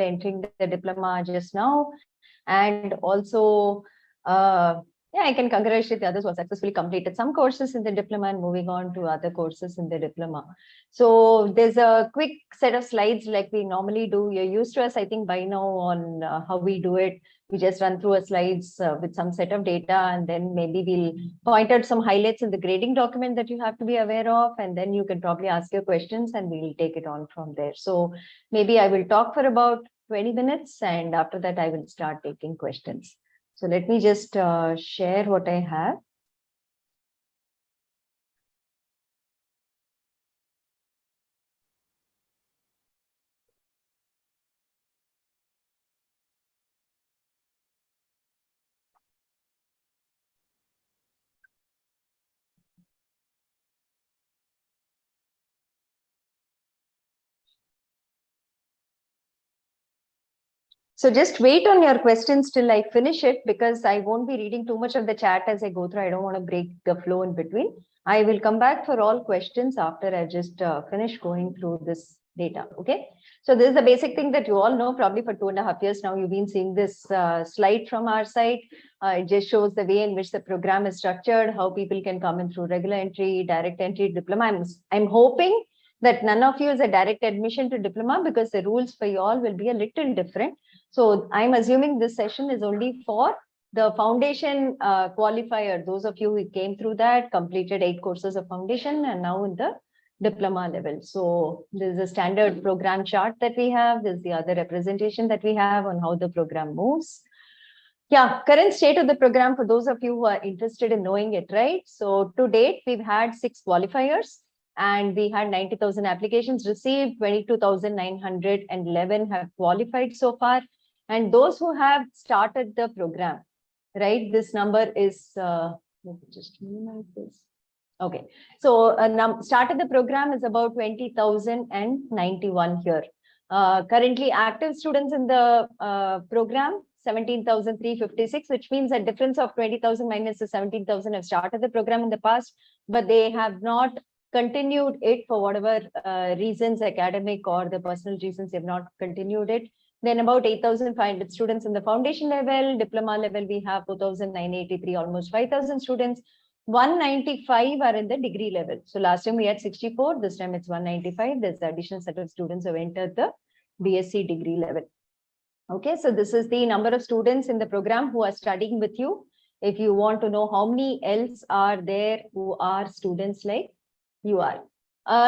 entering the diploma just now. And also, yeah, I can congratulate the others who have successfully completed some courses in the diploma and moving on to other courses in the diploma. So there's a quick set of slides like we normally do. You're used to us, I think, by now on how we do it. We just run through a slides with some set of data, and then maybe we'll point out some highlights in the grading document that you have to be aware of, and then you can probably ask your questions and we'll take it on from there. So maybe I will talk for about 20 minutes, and after that I will start taking questions. So let me just share what I have. So just wait on your questions till I finish it, because I won't be reading too much of the chat as I go through. I don't want to break the flow in between. I will come back for all questions after I just finish going through this data. Okay. So this is the basic thing that you all know probably for 2.5 years now. You've been seeing this slide from our side. It just shows the way in which the program is structured, how people can come in through regular entry, direct entry, diploma. I'm hoping that none of you is a direct admission to diploma, because the rules for you all will be a little different. So I'm assuming this session is only for the foundation qualifier. Those of you who came through that, completed 8 courses of foundation and now in the diploma level. So this is a standard program chart that we have. This is the other representation that we have on how the program moves. Yeah, current state of the program for those of you who are interested in knowing it, right? So to date, we've had 6 qualifiers. And we had 90,000 applications received, 22,911 have qualified so far. And those who have started the program, right? This number is, let me just minimize this. Okay, so started the program is about 20,091 here. Currently active students in the program, 17,356, which means a difference of 20,000 minus the 17,000 have started the program in the past, but they have not continued it for whatever reasons, academic or the personal reasons, they have not continued it. Then about 8,500 students in the foundation level, diploma level, we have 4,983, almost 5,000 students. 195 are in the degree level. So last time we had 64, this time it's 195. There's the additional set of students who have entered the BSc degree level. Okay, so this is the number of students in the program who are studying with you. If you want to know how many else are there who are students like you are.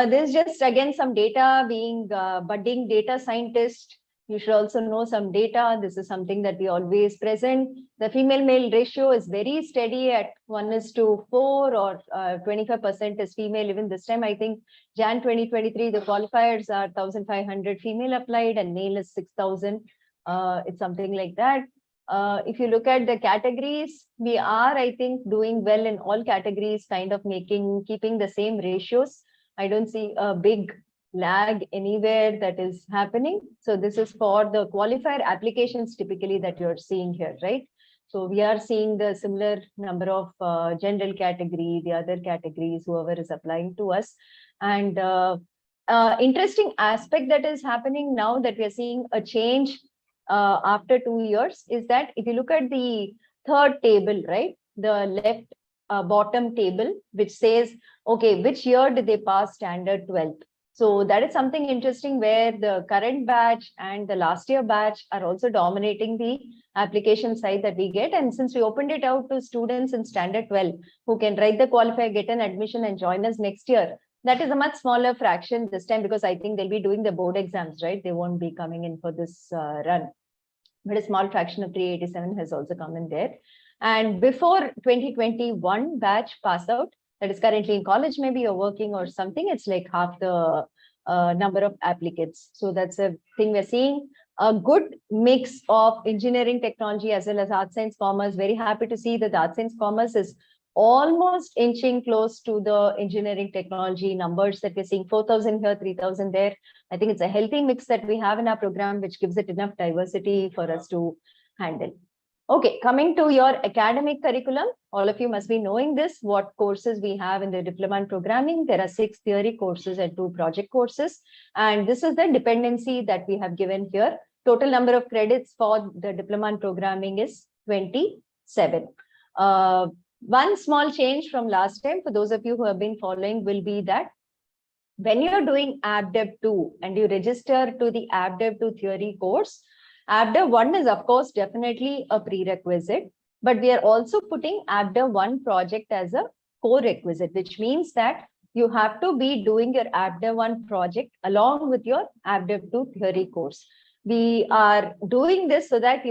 There's just again some data. Being budding data scientist, you should also know some data. This is something that we always present. The female-male ratio is very steady at 1:4 or 25% is female. Even this time, I think Jan 2023, the qualifiers are 1,500 female applied and male is 6,000. It's something like that. If you look at the categories, we are, I think, doing well in all categories, kind of keeping the same ratios. I don't see a big lag anywhere that is happening. So this is for the qualifier applications typically that you're seeing here, right? So we are seeing the similar number of general category, the other categories, whoever is applying to us. And interesting aspect that is happening now that we are seeing a change after 2 years is that if you look at the third table, right, the left bottom table, which says, okay, which year did they pass standard 12th? So that is something interesting where the current batch and the last year batch are also dominating the application side that we get. And since we opened it out to students in standard 12 who can write the qualifier, get an admission and join us next year, that is a much smaller fraction this time, because I think they'll be doing the board exams, right? They won't be coming in for this run. But a small fraction of 387 has also come in there. And before 2021 batch pass out, that is currently in college, maybe you're working or something, it's like half the number of applicants. So that's a thing we're seeing. A good mix of engineering technology as well as art, science, commerce. Very happy to see that the art, science, commerce is almost inching close to the engineering technology numbers that we're seeing, 4,000 here, 3,000 there. I think it's a healthy mix that we have in our program, which gives it enough diversity for us to handle. Okay, coming to your academic curriculum, all of you must be knowing this, what courses we have in the diploma in programming. There are 6 theory courses and 2 project courses. And this is the dependency that we have given here. Total number of credits for the diploma in programming is 27. One small change from last time, for those of you who have been following, will be that when you're doing AppDev 2 and you register to the AppDev 2 theory course, AppDev 1 is, of course, definitely a prerequisite, but we are also putting AppDev 1 project as a core requisite, which means that you have to be doing your AppDev 1 project along with your AppDev 2 theory course. We are doing this so that,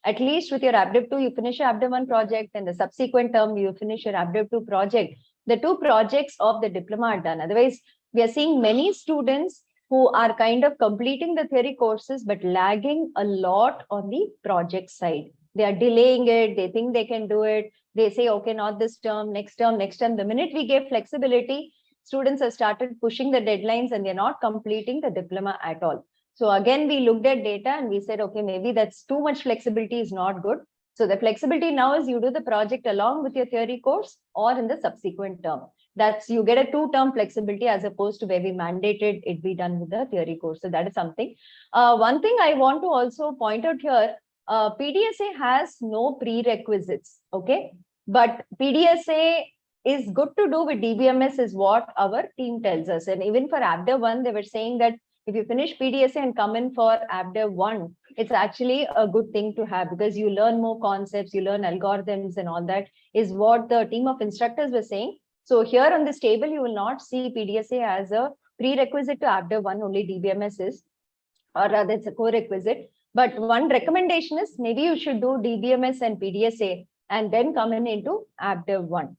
at least with your AppDev 2, you finish your AppDev 1 project, and the subsequent term, you finish your AppDev 2 project. The two projects of the diploma are done. Otherwise, we are seeing many students who are kind of completing the theory courses, but lagging a lot on the project side. They are delaying it. They think they can do it. They say, okay, not this term, next term, next term. The minute we gave flexibility, students have started pushing the deadlines and they're not completing the diploma at all. So again, we looked at data and we said, okay, maybe that's too much flexibility is not good. So the flexibility now is you do the project along with your theory course or in the subsequent term. That's you get a 2-term flexibility as opposed to where we mandated it be done with the theory course. So that is something. One thing I want to also point out here, PDSA has no prerequisites, okay? But PDSA is good to do with DBMS is what our team tells us. And even for AppDev 1, they were saying that if you finish PDSA and come in for AppDev 1, it's actually a good thing to have because you learn more concepts, you learn algorithms and all that is what the team of instructors were saying. So here on this table, you will not see PDSA as a prerequisite to AppDev 1, only DBMS is, or rather it's a core requisite. But one recommendation is maybe you should do DBMS and PDSA and then come in into AppDev 1.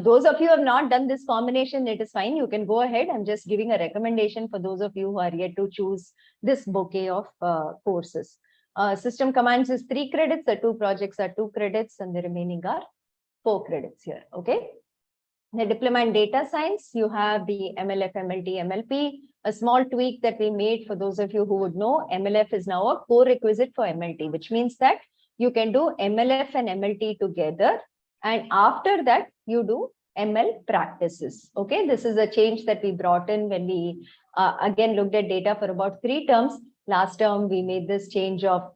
Those of you who have not done this combination, it is fine. You can go ahead. I'm just giving a recommendation for those of you who are yet to choose this bouquet of courses. System commands is 3 credits. The 2 projects are 2 credits and the remaining are 4 credits here. Okay. The diploma in data science, you have the MLF, MLT, MLP. A small tweak that we made for those of you who would know, MLF is now a core requisite for MLT, which means that you can do MLF and MLT together. And after that, you do ML practices. Okay, this is a change that we brought in when we again looked at data for about 3 terms. Last term, we made this change of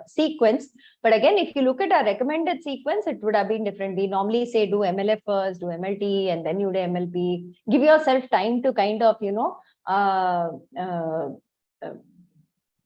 sequence. But again, if you look at our recommended sequence, it would have been different. We normally say do MLF first, do MLT, and then you do MLP. Give yourself time to kind of,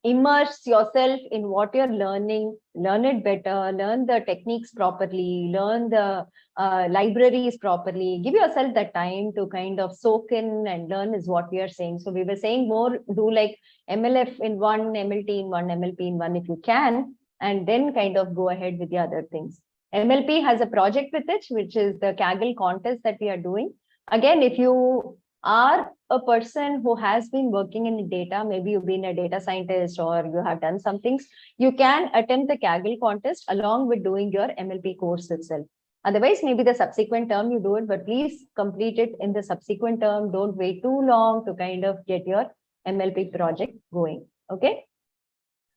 immerse yourself in what you're learning, learn it better, learn the techniques properly, learn the libraries properly. Give yourself that time to kind of soak in and learn is what we are saying. So we were saying more do like MLF in one, MLT in one, MLP in one if you can, and then kind of go ahead with the other things. MLP has a project with it, which is the Kaggle contest that we are doing. Again, if you are a person who has been working in data, maybe you've been a data scientist or you have done some things, you can attempt the Kaggle contest along with doing your MLP course itself. Otherwise, maybe the subsequent term you do it, but please complete it in the subsequent term. Don't wait too long to kind of get your MLP project going. Okay.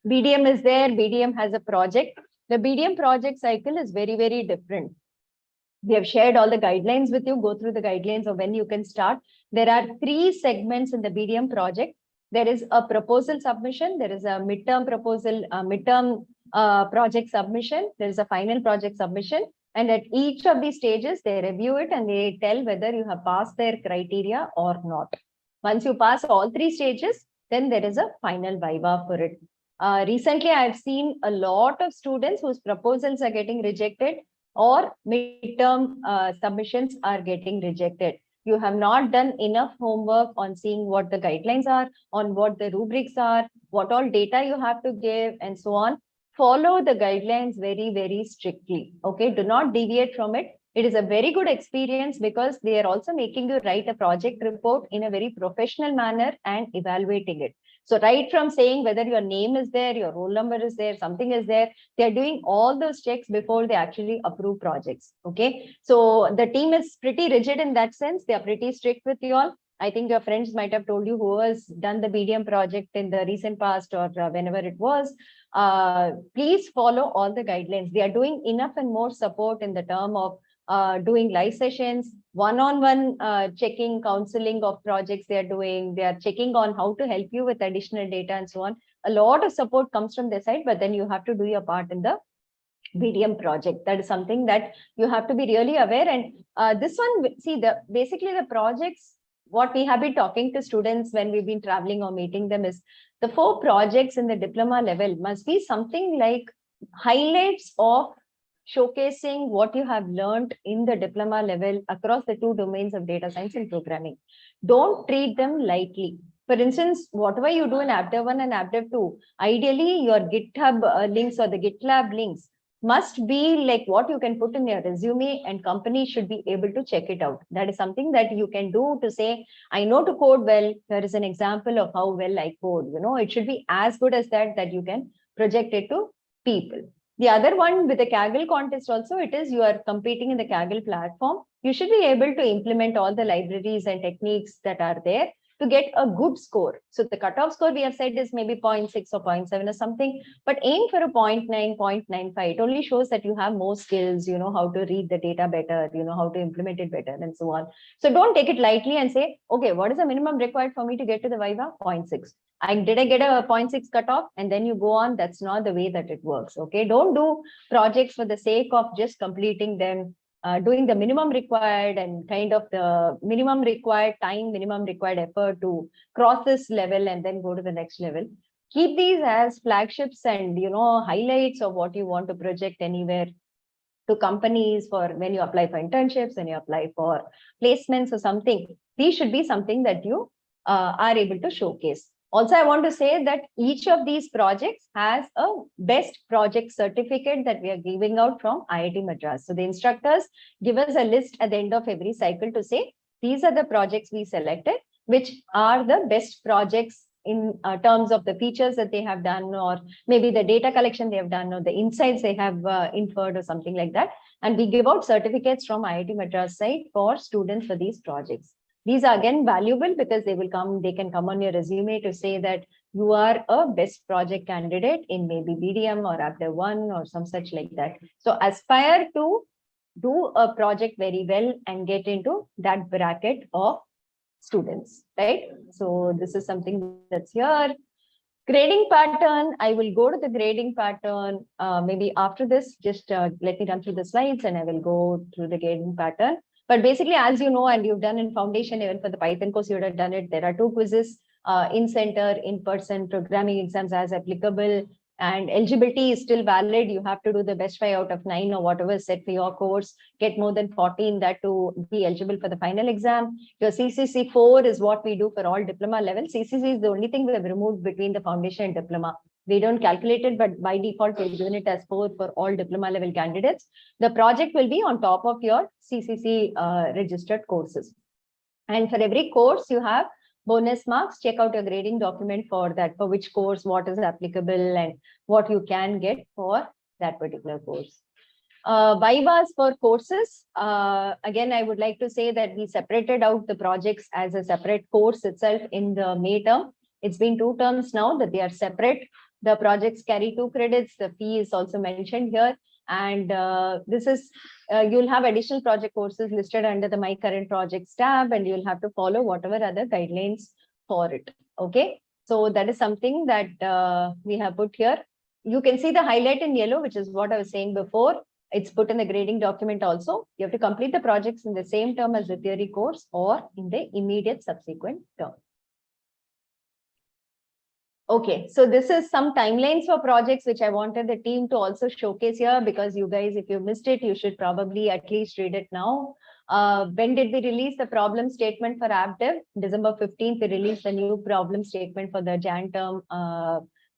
BDM is there. BDM has a project. The BDM project cycle is very, very different. We have shared all the guidelines with you. Go through the guidelines of when you can start. There are 3 segments in the BDM project. There is a proposal submission. There is a midterm proposal, project submission. There is a final project submission. And at each of these stages, they review it and they tell whether you have passed their criteria or not. Once you pass all 3 stages, then there is a final viva for it. Recently, I've seen a lot of students whose proposals are getting rejected or midterm submissions are getting rejected. You have not done enough homework on seeing what the guidelines are, on what the rubrics are, what all data you have to give, and so on. Follow the guidelines very, very strictly. Okay, do not deviate from it. It is a very good experience because they are also making you write a project report in a very professional manner and evaluating it. So right from saying whether your name is there, your roll number is there, something is there, they're doing all those checks before they actually approve projects. Okay. So the team is pretty rigid in that sense. They are pretty strict with you all. I think your friends might have told you who has done the BDM project in the recent past or whenever it was. Please follow all the guidelines. They are doing enough and more support in the term of doing live sessions, one-on-one checking, counseling of projects they are doing. They are checking on how to help you with additional data and so on. A lot of support comes from their side, but then you have to do your part in the BDM project. That is something that you have to be really aware. And this one, see, basically the projects, what we have been talking to students when we've been traveling or meeting them is the 4 projects in the diploma level must be something like highlights of showcasing what you have learned in the diploma level across the 2 domains of data science and programming. Don't treat them lightly. For instance, whatever you do in AppDev 1 and AppDev 2, ideally your GitHub links or the GitLab links must be like what you can put in your resume, and companies should be able to check it out. That is something that you can do to say, I know to code well. Here is an example of how well I code. It should be as good as that you can project it to people. The other one with the Kaggle contest also, it is you are competing in the Kaggle platform. You should be able to implement all the libraries and techniques that are there to get a good score. So the cutoff score we have said is maybe 0.6 or 0.7 or something, but aim for a 0.9, 0.95. It only shows that you have more skills, you know how to read the data better, you know how to implement it better, and so on. So don't take it lightly and say, okay, what is the minimum required for me to get to the Viva? 0.6. Did I get a 0.6 cutoff? And then you go on. That's not the way that it works. Okay, don't do projects for the sake of just completing them, doing the minimum required and kind of the minimum required time, minimum required effort to cross this level and then go to the next level. Keep these as flagships and, highlights of what you want to project anywhere to companies for when you apply for internships, when you apply for placements or something. These should be something that you are able to showcase. Also, I want to say that each of these projects has a best project certificate that we are giving out from IIT Madras. So the instructors give us a list at the end of every cycle to say, these are the projects we selected, which are the best projects in terms of the features that they have done, or maybe the data collection they have done, or the insights they have inferred or something like that. And we give out certificates from IIT Madras side for students for these projects. These are again valuable because they can come on your resume to say that you are a best project candidate in maybe BDM or AppDev 1 or some such like that. So aspire to do a project very well and get into that bracket of students, right? So this is something that's here. Grading pattern, I will go to the grading pattern maybe after this. Just let me run through the slides and I will go through the grading pattern. But basically, as you know, and you've done in foundation, even for the Python course, you would have done it. There are 2 quizzes, in-center, in-person, programming exams as applicable, and eligibility is still valid. You have to do the best 5 out of 9 or whatever is set for your course, get more than 40 in that to be eligible for the final exam. Your CCC 4 is what we do for all diploma levels. CCC is the only thing we have removed between the foundation and diploma. We don't calculate it, but by default, we're doing it as 4 for all diploma level candidates. The project will be on top of your CCC registered courses. And for every course, you have bonus marks. Check out your grading document for that, for which course, what is applicable and what you can get for that particular course. Vivas for courses. Again, I would like to say that we separated out the projects as a separate course itself in the May term. It's been 2 terms now that they are separate. The projects carry 2 credits. The fee is also mentioned here. And this is, you'll have additional project courses listed under the My Current Projects tab, and you'll have to follow whatever other guidelines for it. Okay. So that is something that we have put here. You can see the highlight in yellow, which is what I was saying before. It's put in the grading document also. You have to complete the projects in the same term as the theory course or in the immediate subsequent term. Okay, so this is some timelines for projects which I wanted the team to also showcase here, because you guys, if you missed it, you should probably at least read it now. When did we release the problem statement for AppDev? December 15th, we released the new problem statement for the Jan term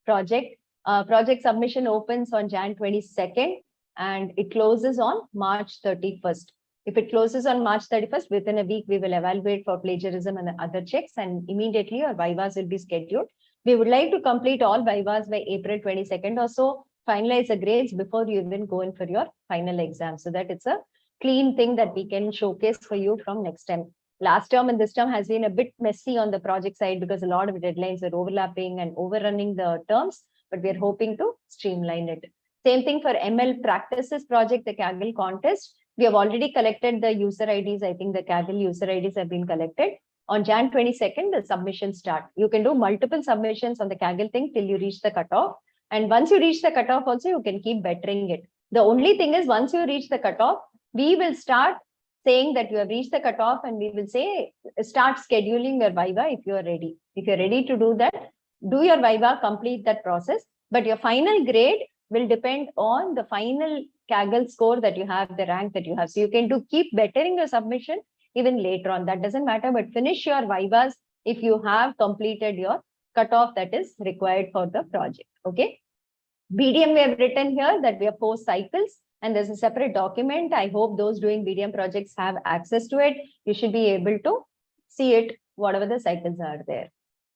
project. Project submission opens on Jan 22nd and it closes on March 31st. If it closes on March 31st, within a week, we will evaluate for plagiarism and other checks, and immediately our Vivas will be scheduled. We would like to complete all Vivas by April 22nd or so, finalize the grades before you even go in for your final exam, so that it's a clean thing that we can showcase for you from next time. Last term and this term has been a bit messy on the project side because a lot of deadlines are overlapping and overrunning the terms, but we're hoping to streamline it. Same thing for ML practices project, the Kaggle contest. We have already collected the user IDs. I think the Kaggle user IDs have been collected. On Jan 22nd, the submissions start. You can do multiple submissions on the Kaggle thing till you reach the cutoff. And once you reach the cutoff also, you can keep bettering it. The only thing is, once you reach the cutoff, we will start saying that you have reached the cutoff, and we will say, start scheduling your Viva if you are ready. If you're ready to do that, do your Viva, complete that process. But your final grade will depend on the final Kaggle score that you have, the rank that you have. So you can keep bettering your submission even later on. That doesn't matter, but finish your Vivas if you have completed your cutoff that is required for the project. Okay. BDM we have written here that we have 4 cycles, and there's a separate document. I hope those doing BDM projects have access to it. You should be able to see it, whatever the cycles are there.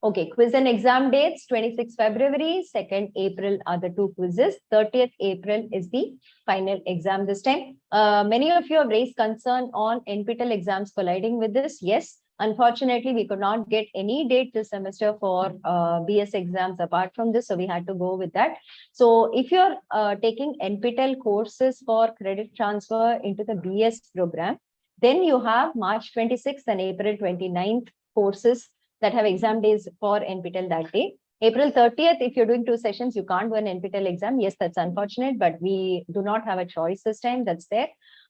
Okay, quiz and exam dates, 26 February, 2nd April are the 2 quizzes. 30th April is the final exam this time. Many of you have raised concern on NPTEL exams colliding with this. Yes, unfortunately, we could not get any date this semester for BS exams apart from this, so we had to go with that. So if you're taking NPTEL courses for credit transfer into the BS program, then you have March 26th and April 29th courses that have exam days for NPTEL that day. April 30th, if you're doing 2 sessions, you can't do an NPTEL exam. Yes, that's unfortunate, but we do not have a choice this time. That's there.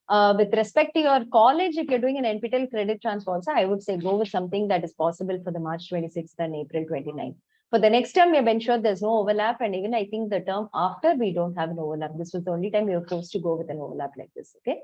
With respect to your college, if you're doing an NPTEL credit transfer also, I would say go with something that is possible for the March 26th and April 29th. For the next term, we have ensured there's no overlap. And even I think the term after, we don't have an overlap. This was the only time we were forced to go with an overlap like this. Okay.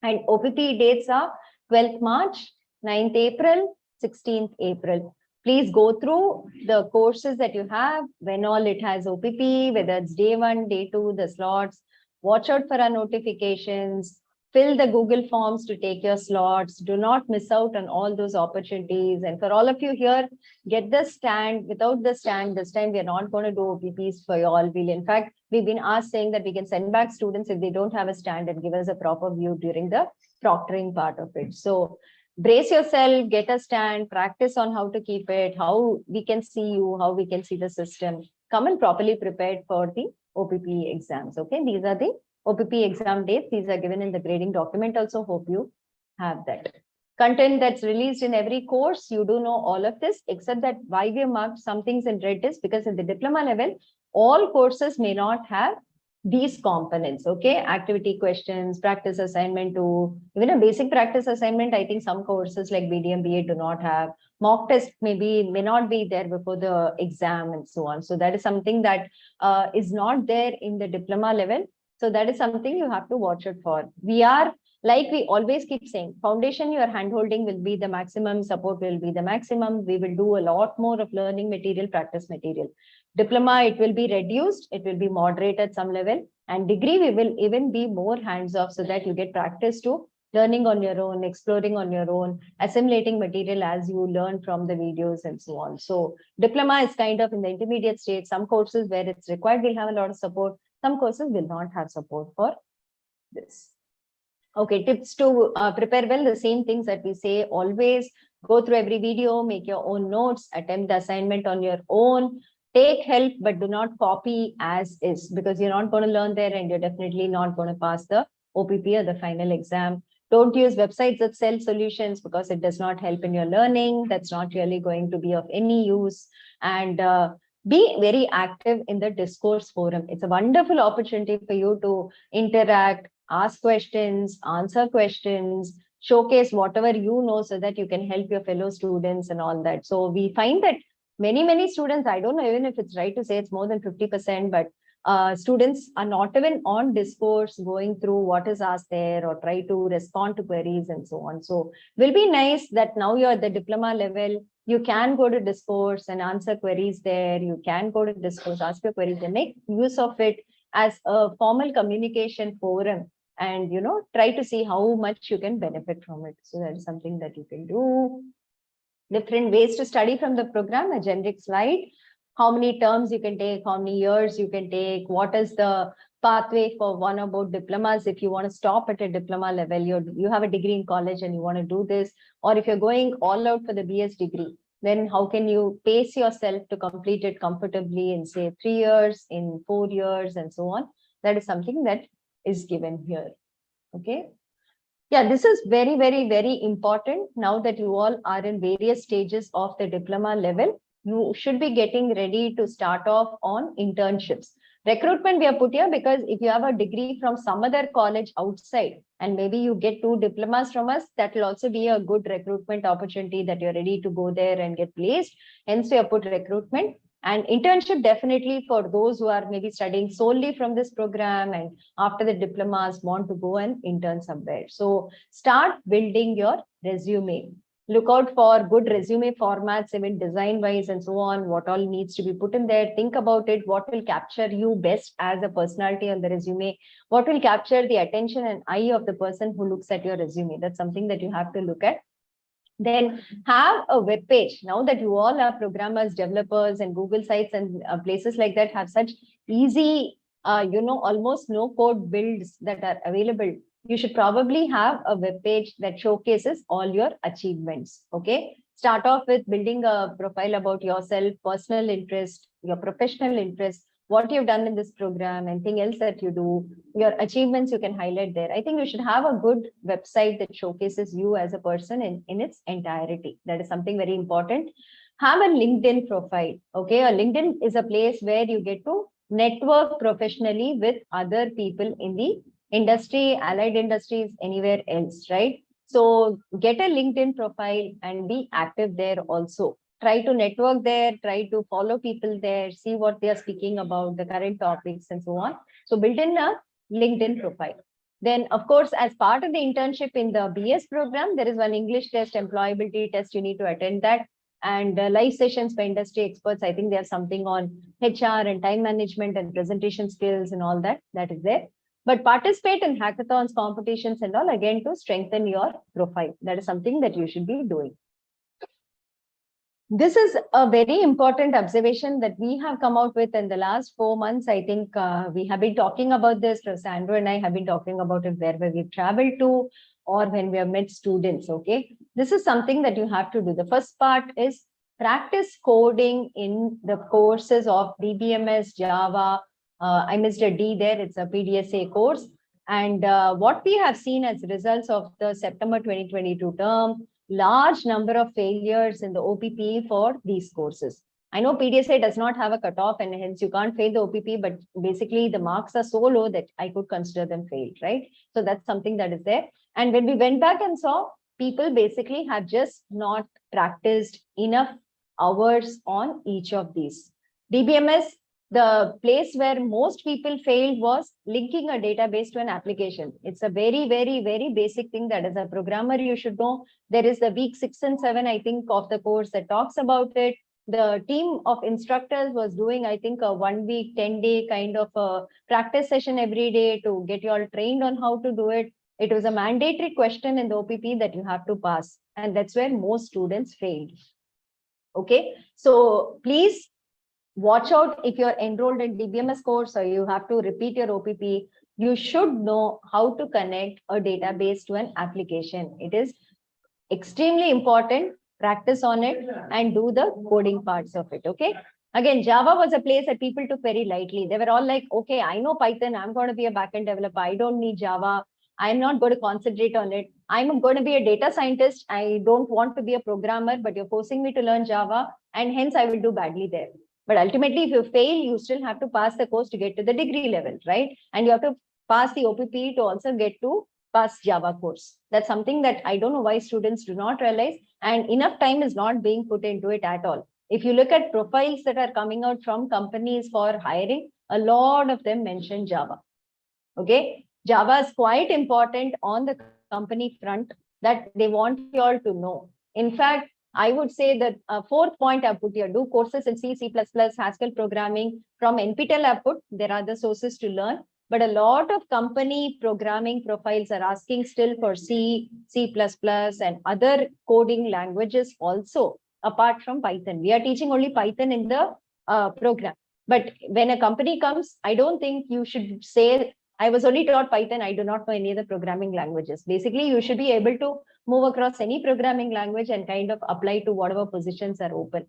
And OPP dates are 12th March, 9th April, 16th April. Please go through the courses that you have, when all it has OPP, whether it's day 1, day 2, the slots. Watch out for our notifications. Fill the Google forms to take your slots. Do not miss out on all those opportunities. And for all of you here, get the stand. Without the stand, this time we are not going to do OPPs for you all. In fact, we've been asked saying that we can send back students if they don't have a stand and give us a proper view during the proctoring part of it. So brace yourself, get a stand, practice on how to keep it, how we can see you, how we can see the system. Come and properly prepared for the OPP exams. Okay, these are the OPP exam dates. These are given in the grading document also. Hope you have that. Content that's released in every course, you do know all of this, except that why we have marked some things in red is because at the diploma level, all courses may not have these components. Okay, activity questions, practice assignment 2, even a basic practice assignment. I think some courses like BDM, BA do not have. Mock test may not be there before the exam and so on. So that is something that is not there in the diploma level. So that is something you have to watch out for. We are, like we always keep saying, foundation, your handholding will be the maximum, support will be the maximum. We will do a lot more of learning material, practice material. Diploma, it will be reduced, it will be moderate at some level. And degree, we will even be more hands-off so that you get practice to learning on your own, exploring on your own, assimilating material as you learn from the videos and so on. So diploma is kind of in the intermediate stage. Some courses where it's required will have a lot of support. Some courses will not have support for this. Okay, tips to prepare well, the same things that we say always. Go through every video, make your own notes, attempt the assignment on your own. Take help, but do not copy as is, because you're not going to learn there and you're definitely not going to pass the OPP or the final exam. Don't use websites that sell solutions because it does not help in your learning. That's not really going to be of any use. And be very active in the discourse forum. It's a wonderful opportunity for you to interact, ask questions, answer questions, showcase whatever you know so that you can help your fellow students and all that. So we find that many students, I don't know even if it's right to say it's more than 50%, but students are not even on discourse going through what is asked there or try to respond to queries and so on. So it will be nice that now you're at the diploma level, you can go to discourse and answer queries there. You can go to discourse, ask your queries and make use of it as a formal communication forum, and try to see how much you can benefit from it. So that is something that you can do. Different ways to study from the program, a generic slide. How many terms you can take, how many years you can take, what is the pathway for one or both diplomas. If you want to stop at a diploma level, you have a degree in college and you want to do this, or if you're going all out for the BS degree, then how can you pace yourself to complete it comfortably in say 3 years, in 4 years and so on. That is something that is given here. Okay. Yeah, this is very, very, very important. Now that you all are in various stages of the diploma level, you should be getting ready to start off on internships. Recruitment we have put here because if you have a degree from some other college outside and maybe you get 2 diplomas from us, that will also be a good recruitment opportunity that you're ready to go there and get placed. Hence, we have put recruitment. And internship definitely for those who are maybe studying solely from this program and after the diplomas want to go and intern somewhere. So start building your resume. Look out for good resume formats, even design wise and so on, what all needs to be put in there. Think about it, what will capture you best as a personality on the resume, what will capture the attention and eye of the person who looks at your resume. That's something that you have to look at. Then have a web page. Now that you all are programmers, developers, and Google sites and places like that have such easy, almost no code builds that are available, you should probably have a web page that showcases all your achievements. Okay. Start off with building a profile about yourself, personal interest, your professional interest, what you've done in this program, anything else that you do, your achievements you can highlight there. I think you should have a good website that showcases you as a person in its entirety. That is something very important. Have a LinkedIn profile. Okay, a LinkedIn is a place where you get to network professionally with other people in the industry, allied industries, anywhere else, right? So get a LinkedIn profile and be active there also. Try to network there, try to follow people there, see what they are speaking about, the current topics and so on. So build in a LinkedIn profile. Then, of course, as part of the internship in the BS program, there is one English test, employability test. You need to attend that. And live sessions by industry experts. I think they have something on HR and time management and presentation skills and all that. That is there. But participate in hackathons, competitions, and all again to strengthen your profile. That is something that you should be doing. This is a very important observation that we have come out with in the last 4 months. I think we have been talking about this. Sandro and I have been talking about it wherever we've traveled to or when we have met students. Okay, this is something that you have to do. The first part is practice coding in the courses of DBMS, Java. I missed a D there. It's a PDSA course. And what we have seen as results of the September 2022 term, large number of failures in the OPP for these courses. I know PDSA does not have a cutoff and hence you can't fail the OPP, but basically the marks are so low that I could consider them failed, right? So that's something that is there. And when we went back and saw, people basically have just not practiced enough hours on each of these. DBMS, the place where most people failed was linking a database to an application. It's a very, very, very basic thing that as a programmer you should know. There is the week 6 and 7, I think, of the course that talks about it. The team of instructors was doing, I think, a 1 week, 10-day kind of a practice session every day to get you all trained on how to do it. It was a mandatory question in the OPP that you have to pass. And that's where most students failed. Okay, so please watch out if you're enrolled in DBMS course or you have to repeat your OPP. You should know how to connect a database to an application. It is extremely important. Practice on it and do the coding parts of it. Okay. Again, Java was a place that people took very lightly. They were all like, okay, I know Python. I'm going to be a backend developer. I don't need Java. I'm not going to concentrate on it. I'm going to be a data scientist. I don't want to be a programmer, but you're forcing me to learn Java and hence I will do badly there. But ultimately, if you fail, you still have to pass the course to get to the degree level, right? And you have to pass the OPP to also get to pass Java course. That's something that I don't know why students do not realize, and enough time is not being put into it at all. If you look at profiles that are coming out from companies for hiring, a lot of them mention Java. Okay, Java is quite important on the company front that they want you all to know. In fact, I would say that fourth point I put here, do courses in C, C++, Haskell programming from NPTEL I put. There are the sources to learn, but a lot of company programming profiles are asking still for C, C++, and other coding languages also, apart from Python. We are teaching only Python in the program. But when a company comes, I don't think you should say, I was only taught Python, I do not know any other programming languages. Basically, you should be able to move across any programming language and kind of apply to whatever positions are open.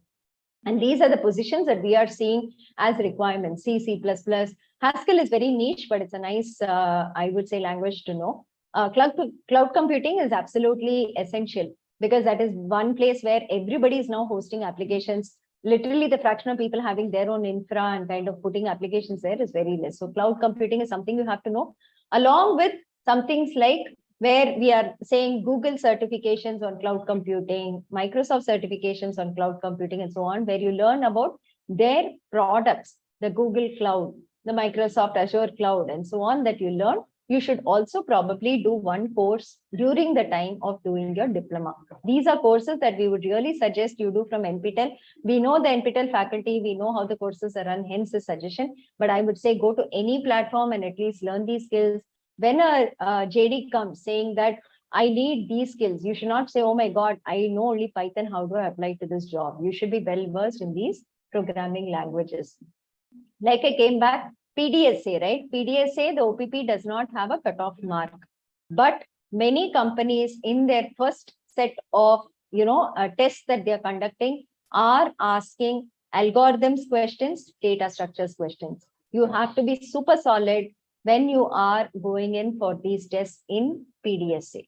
And these are the positions that we are seeing as requirements. C, C++. Haskell is very niche, but it's a nice, I would say, language to know. cloud computing is absolutely essential because that is one place where everybody is now hosting applications. Literally, the fraction of people having their own infra and kind of putting applications there is very less. So cloud computing is something you have to know, along with some things like where we are saying Google certifications on cloud computing, Microsoft certifications on cloud computing, and so on, where you learn about their products, the Google Cloud, the Microsoft Azure Cloud, and so on, that you learn. You should also probably do one course during the time of doing your diploma. These are courses that we would really suggest you do from NPTEL. We know the NPTEL faculty, we know how the courses are run, hence the suggestion. But I would say go to any platform and at least learn these skills. When a JD comes saying that I need these skills, you should not say, oh my God, I know only Python, how do I apply to this job? You should be well versed in these programming languages. Like I came back, PDSA, right? PDSA, the OPP does not have a cutoff mark, but many companies in their first set of, tests that they're conducting are asking algorithms questions, data structures questions. You have to be super solid when you are going in for these tests in PDSA.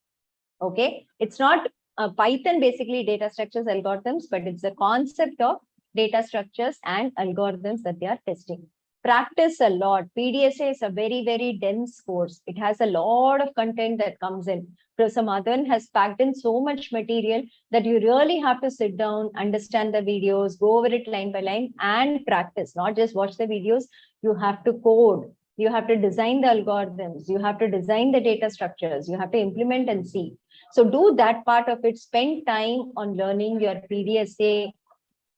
Okay, it's not Python, basically data structures, algorithms, but it's the concept of data structures and algorithms that they are testing. Practice a lot. PDSA is a very, very dense course. It has a lot of content that comes in. Professor Madhavan has packed in so much material that you really have to sit down, understand the videos, go over it line by line and practice, not just watch the videos. You have to code. You have to design the algorithms. You have to design the data structures. You have to implement and see. So do that part of it. Spend time on learning your PDSA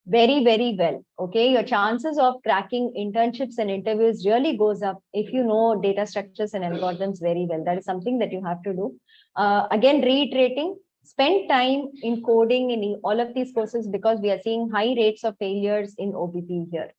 very, very well. Okay, your chances of cracking internships and interviews really goes up if you know data structures and algorithms very well. That is something that you have to do. Again, reiterating, spend time in coding in all of these courses because we are seeing high rates of failures in OPP here.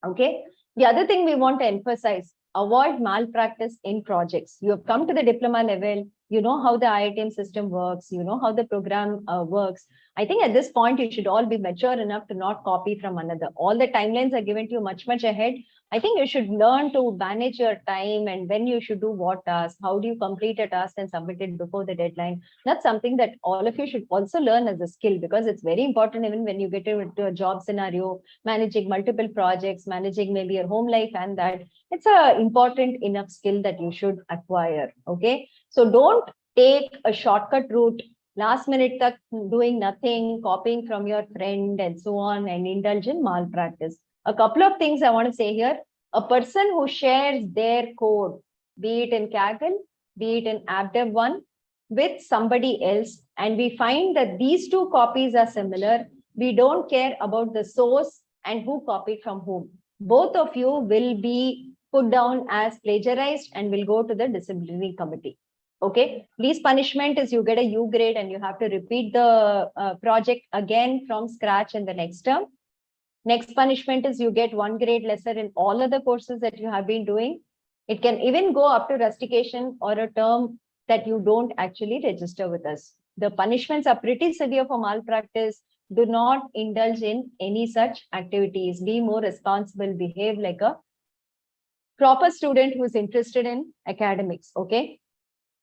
Okay. The other thing we want to emphasize, avoid malpractice in projects. You have come to the diploma level, you know how the IITM system works, you know how the program works. I think at this point, you should all be mature enough to not copy from another. All the timelines are given to you much, much ahead. I think you should learn to manage your time and when you should do what task, how do you complete a task and submit it before the deadline. That's something that all of you should also learn as a skill because it's very important even when you get into a job scenario, managing multiple projects, managing maybe your home life and that. It's a important enough skill that you should acquire. Okay. So don't take a shortcut route, last minute doing nothing, copying from your friend and so on and indulge in malpractice. A couple of things I want to say here. A person who shares their code, be it in Kaggle, be it in AppDev1 with somebody else, and we find that these two copies are similar, we don't care about the source and who copied from whom. Both of you will be put down as plagiarized and will go to the disciplinary committee. Okay, least punishment is you get a U grade and you have to repeat the project again from scratch in the next term. Next punishment is you get 1 grade lesser in all other courses that you have been doing. It can even go up to rustication or a term that you don't actually register with us. The punishments are pretty severe for malpractice. Do not indulge in any such activities. Be more responsible, behave like a proper student who is interested in academics. Okay.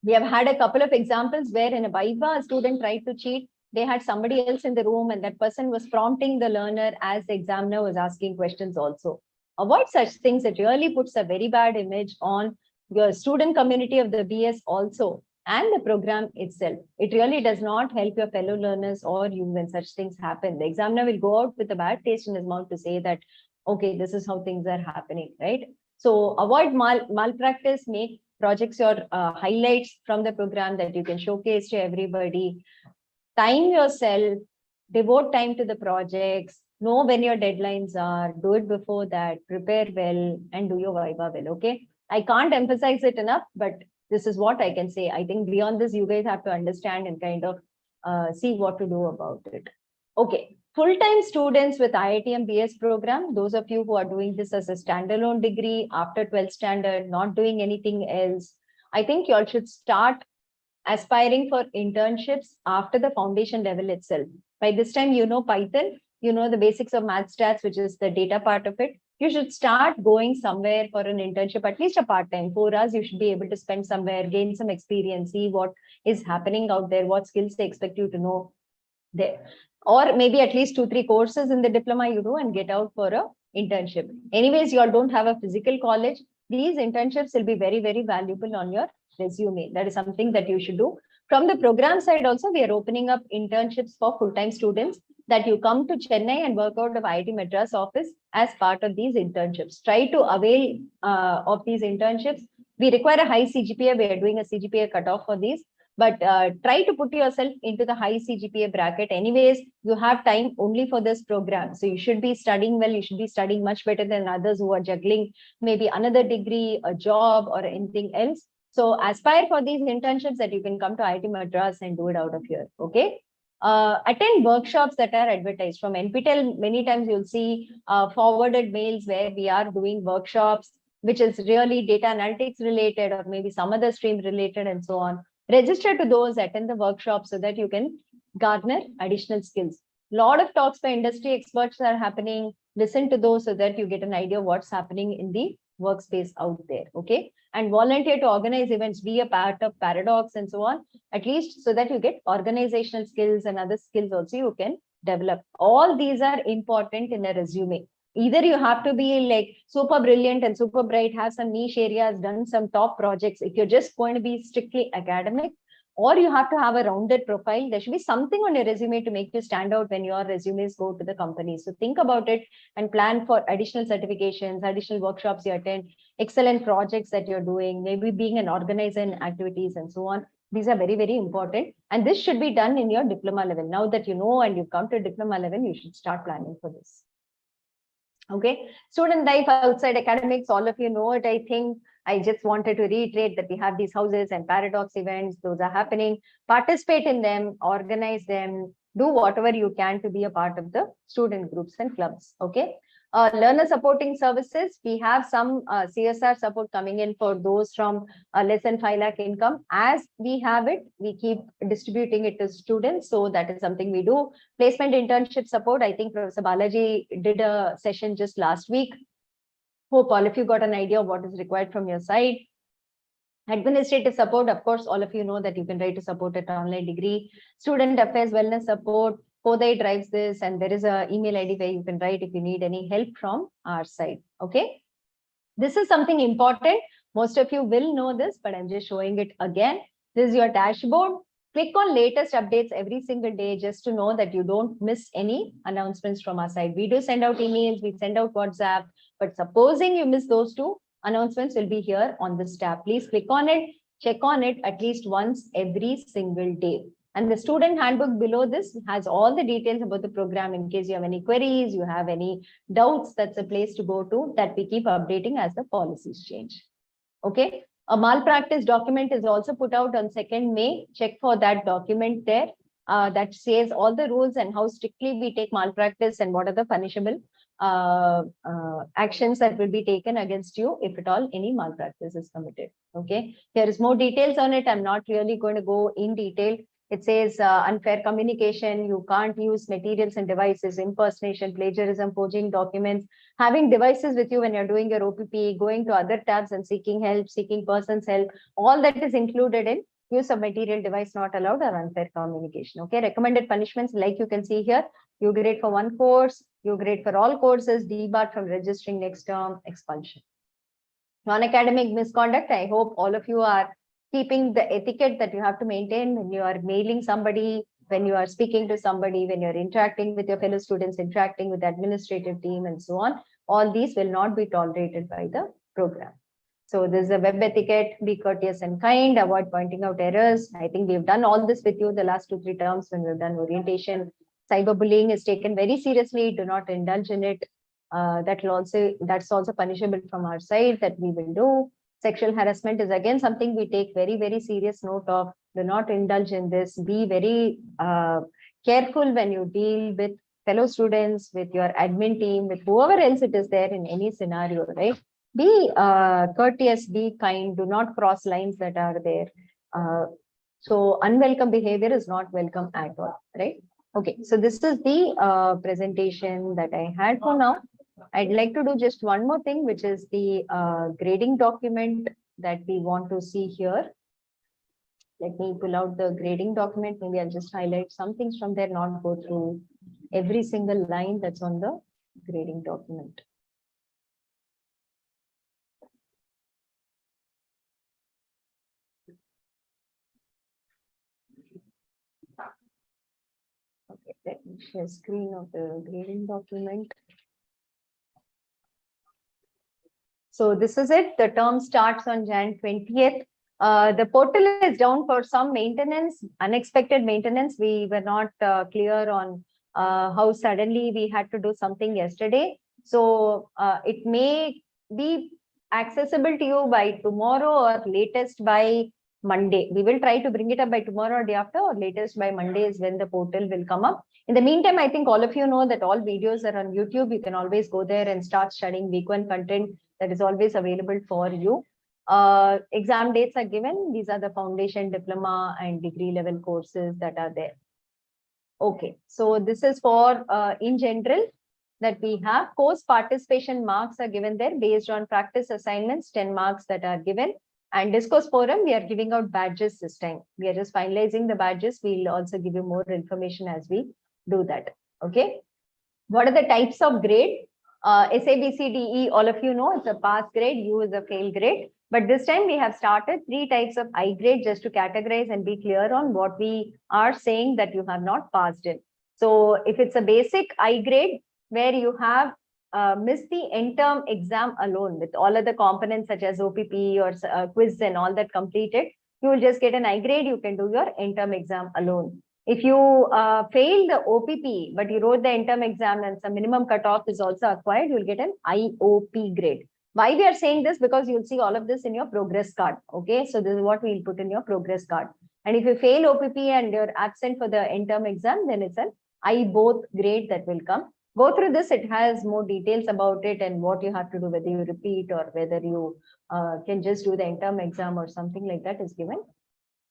We have had a couple of examples where in a Viva, a student tried to cheat. They had somebody else in the room and that person was prompting the learner as the examiner was asking questions also. Avoid such things. It really puts a very bad image on your student community of the BS also and the program itself. It really does not help your fellow learners or you when such things happen. The examiner will go out with a bad taste in his mouth to say that, okay, this is how things are happening, right? So avoid malpractice, make projects your highlights from the program that you can showcase to everybody. Time yourself, devote time to the projects, know when your deadlines are, do it before that, prepare well, and do your Viva well, okay? I can't emphasize it enough, but this is what I can say. I think beyond this, you guys have to understand and kind of see what to do about it. Okay, full-time students with IITM BS program, those of you who are doing this as a standalone degree after 12th standard, not doing anything else, I think you all should start aspiring for internships after the foundation level itself. By this time, you know Python, you know the basics of math stats, which is the data part of it. you should start going somewhere for an internship, at least a part-time, 4 hours. You should be able to spend somewhere, gain some experience, see what is happening out there, what skills they expect you to know there. Or maybe at least 2-3 courses in the diploma you do and get out for a internship. Anyways, you all don't have a physical college. These internships will be very, very valuable on your resume. That is something that you should do. From the program side also, we are opening up internships for full-time students, that you come to Chennai and work out of IIT Madras office as part of these internships. Try to avail of these internships. We require a high CGPA. We are doing a CGPA cutoff for these. But try to put yourself into the high CGPA bracket. Anyways, you have time only for this program. So you should be studying well. You should be studying much better than others who are juggling maybe another degree, a job, or anything else. So aspire for these internships that you can come to IIT Madras and do it out of here. Okay. Attend workshops that are advertised from NPTEL. Many times you'll see forwarded mails where we are doing workshops, which is really data analytics related or maybe some other stream related and so on. Register to those, attend the workshops so that you can garner additional skills. A lot of talks by industry experts are happening. Listen to those so that you get an idea of what's happening in the workspace out there. Okay. And volunteer to organize events, be a part of Paradox and so on, at least so that you get organizational skills and other skills also you can develop. All these are important in a resume. Either you have to be like super brilliant and super bright, have some niche areas, done some top projects. If you're just going to be strictly academic, or you have to have a rounded profile, there should be something on your resume to make you stand out when your resumes go to the company. So think about it and plan for additional certifications, additional workshops you attend, excellent projects that you're doing, maybe being an organizer in activities and so on. These are very, very important. And this should be done in your diploma level. Now that you know and you've come to diploma level, you should start planning for this. Okay, student life outside academics, all of you know it. I think I just wanted to reiterate that we have these houses and Paradox events. Those are happening. Participate in them, organize them, do whatever you can to be a part of the student groups and clubs. Okay. Learner supporting services, we have some CSR support coming in for those from less than 5 lakh income. As we have it, we keep distributing it to students. So that is something we do. Placement internship support, I think Professor Balaji did a session just last week. Hope all of you got an idea of what is required from your side. Administrative support, of course, all of you know that you can write to support at online degree. Student affairs, wellness support, Koday drives this, and there is an email ID where you can write if you need any help from our side. Okay. This is something important. Most of you will know this, but I'm just showing it again. This is your dashboard. Click on latest updates every single day just to know that you don't miss any announcements from our side. We do send out emails, we send out WhatsApp, but supposing you miss those two, announcements will be here on this tab. Please click on it, check on it at least once every single day. And the student handbook below this has all the details about the program in case you have any queries, you have any doubts, that's a place to go to that we keep updating as the policies change. Okay. A malpractice document is also put out on 2nd May. Check for that document there. That says all the rules and how strictly we take malpractice and what are the punishable actions that will be taken against you if at all any malpractice is committed. Okay. There is more details on it. I'm not really going to go in detail. It says unfair communication, you can't use materials and devices, impersonation, plagiarism, forging documents, having devices with you when you're doing your OPP, going to other tabs and seeking help, seeking person's help, all that is included in use of material device not allowed or unfair communication. Okay, recommended punishments like you can see here, you grade for one course, you grade for all courses, debarred from registering next term, expulsion. Non-academic misconduct, I hope all of you are keeping the etiquette that you have to maintain when you are mailing somebody, when you are speaking to somebody, when you're interacting with your fellow students, interacting with the administrative team and so on. All these will not be tolerated by the program. So this is a web etiquette, be courteous and kind, avoid pointing out errors. I think we've done all this with you the last 2-3 terms when we've done orientation. Cyberbullying is taken very seriously, do not indulge in it. That's also punishable from our side that we will do. Sexual harassment is again something we take very, very serious note of. Do not indulge in this. Be very careful when you deal with fellow students, with your admin team, with whoever else it is there in any scenario, right? Be courteous, be kind, do not cross lines that are there. So unwelcome behavior is not welcome at all, right? Okay, so this is the presentation that I had for now. I'd like to do just one more thing, which is the grading document that we want to see here. Let me pull out the grading document. Maybe I'll just highlight some things from there, not go through every single line that's on the grading document. Okay, let me share screen of the grading document. So this is it. The term starts on Jan 20th. The portal is down for some maintenance, unexpected maintenance. We were not clear on how suddenly we had to do something yesterday. So it may be accessible to you by tomorrow or latest by Monday. We will try to bring it up by tomorrow or day after, or latest by Monday is when the portal will come up. In the meantime, I think all of you know that all videos are on YouTube. You can always go there and start studying week 1 content that is always available for you. Exam dates are given. These are the foundation, diploma, and degree level courses that are there. Okay, so this is for in general that we have. Course participation marks are given there based on practice assignments, 10 marks that are given. And discourse forum, we are giving out badges this time. We are just finalizing the badges. We'll also give you more information as we do that. Okay. What are the types of grade? SA, B, C, D, E, all of you know it's a pass grade, U is a fail grade. But this time we have started 3 types of I grade just to categorize and be clear on what we are saying that you have not passed in. So if it's a basic I grade where you have missed the end term exam alone with all other components such as OPP or quiz and all that completed, you will just get an I grade. You can do your end term exam alone. If you fail the OPP, but you wrote the end term exam and some minimum cutoff is also acquired, you'll get an IOP grade. Why we are saying this? Because you'll see all of this in your progress card. Okay, so this is what we'll put in your progress card. And if you fail OPP and you're absent for the end term exam, then it's an I both grade that will come. Go through this. It has more details about it and what you have to do, whether you repeat or whether you can just do the end term exam or something like that is given.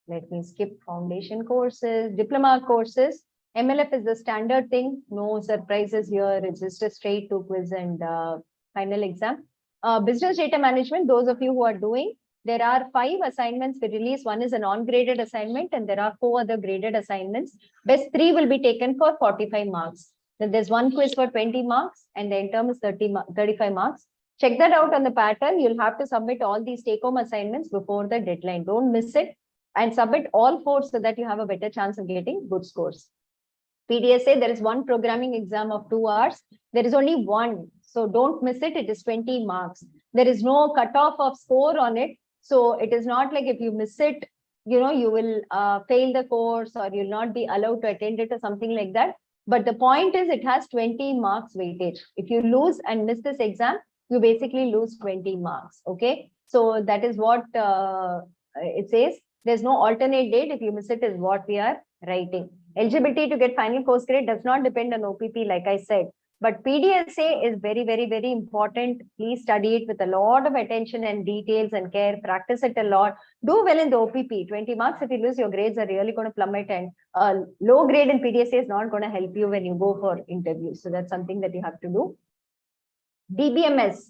Let me skip foundation courses, diploma courses. MLF is the standard thing. No surprises here. It's just a straight to quiz and final exam. Business data management, those of you who are doing, there are 5 assignments we release. One is a non-graded assignment and there are 4 other graded assignments. Best 3 will be taken for 45 marks. Then there's 1 quiz for 20 marks and the end term is 35 marks. Check that out on the pattern. You'll have to submit all these take-home assignments before the deadline. Don't miss it. And submit all 4 so that you have a better chance of getting good scores. PDSA, there is 1 programming exam of 2 hours. There is only 1. So don't miss it. It is 20 marks. There is no cutoff of score on it. So it is not like if you miss it, you know, you will fail the course or you'll not be allowed to attend it or something like that. But the point is it has 20 marks weightage. If you lose and miss this exam, you basically lose 20 marks. Okay. So that is what it says. There's no alternate date. If you miss it is what we are writing. Eligibility to get final course grade does not depend on OPP, like I said. But PDSA is very, very, very important. Please study it with a lot of attention and details and care. Practice it a lot. Do well in the OPP. 20 marks, if you lose, your grades are really going to plummet. And low grade in PDSA is not going to help you when you go for interviews. So that's something that you have to do. DBMS.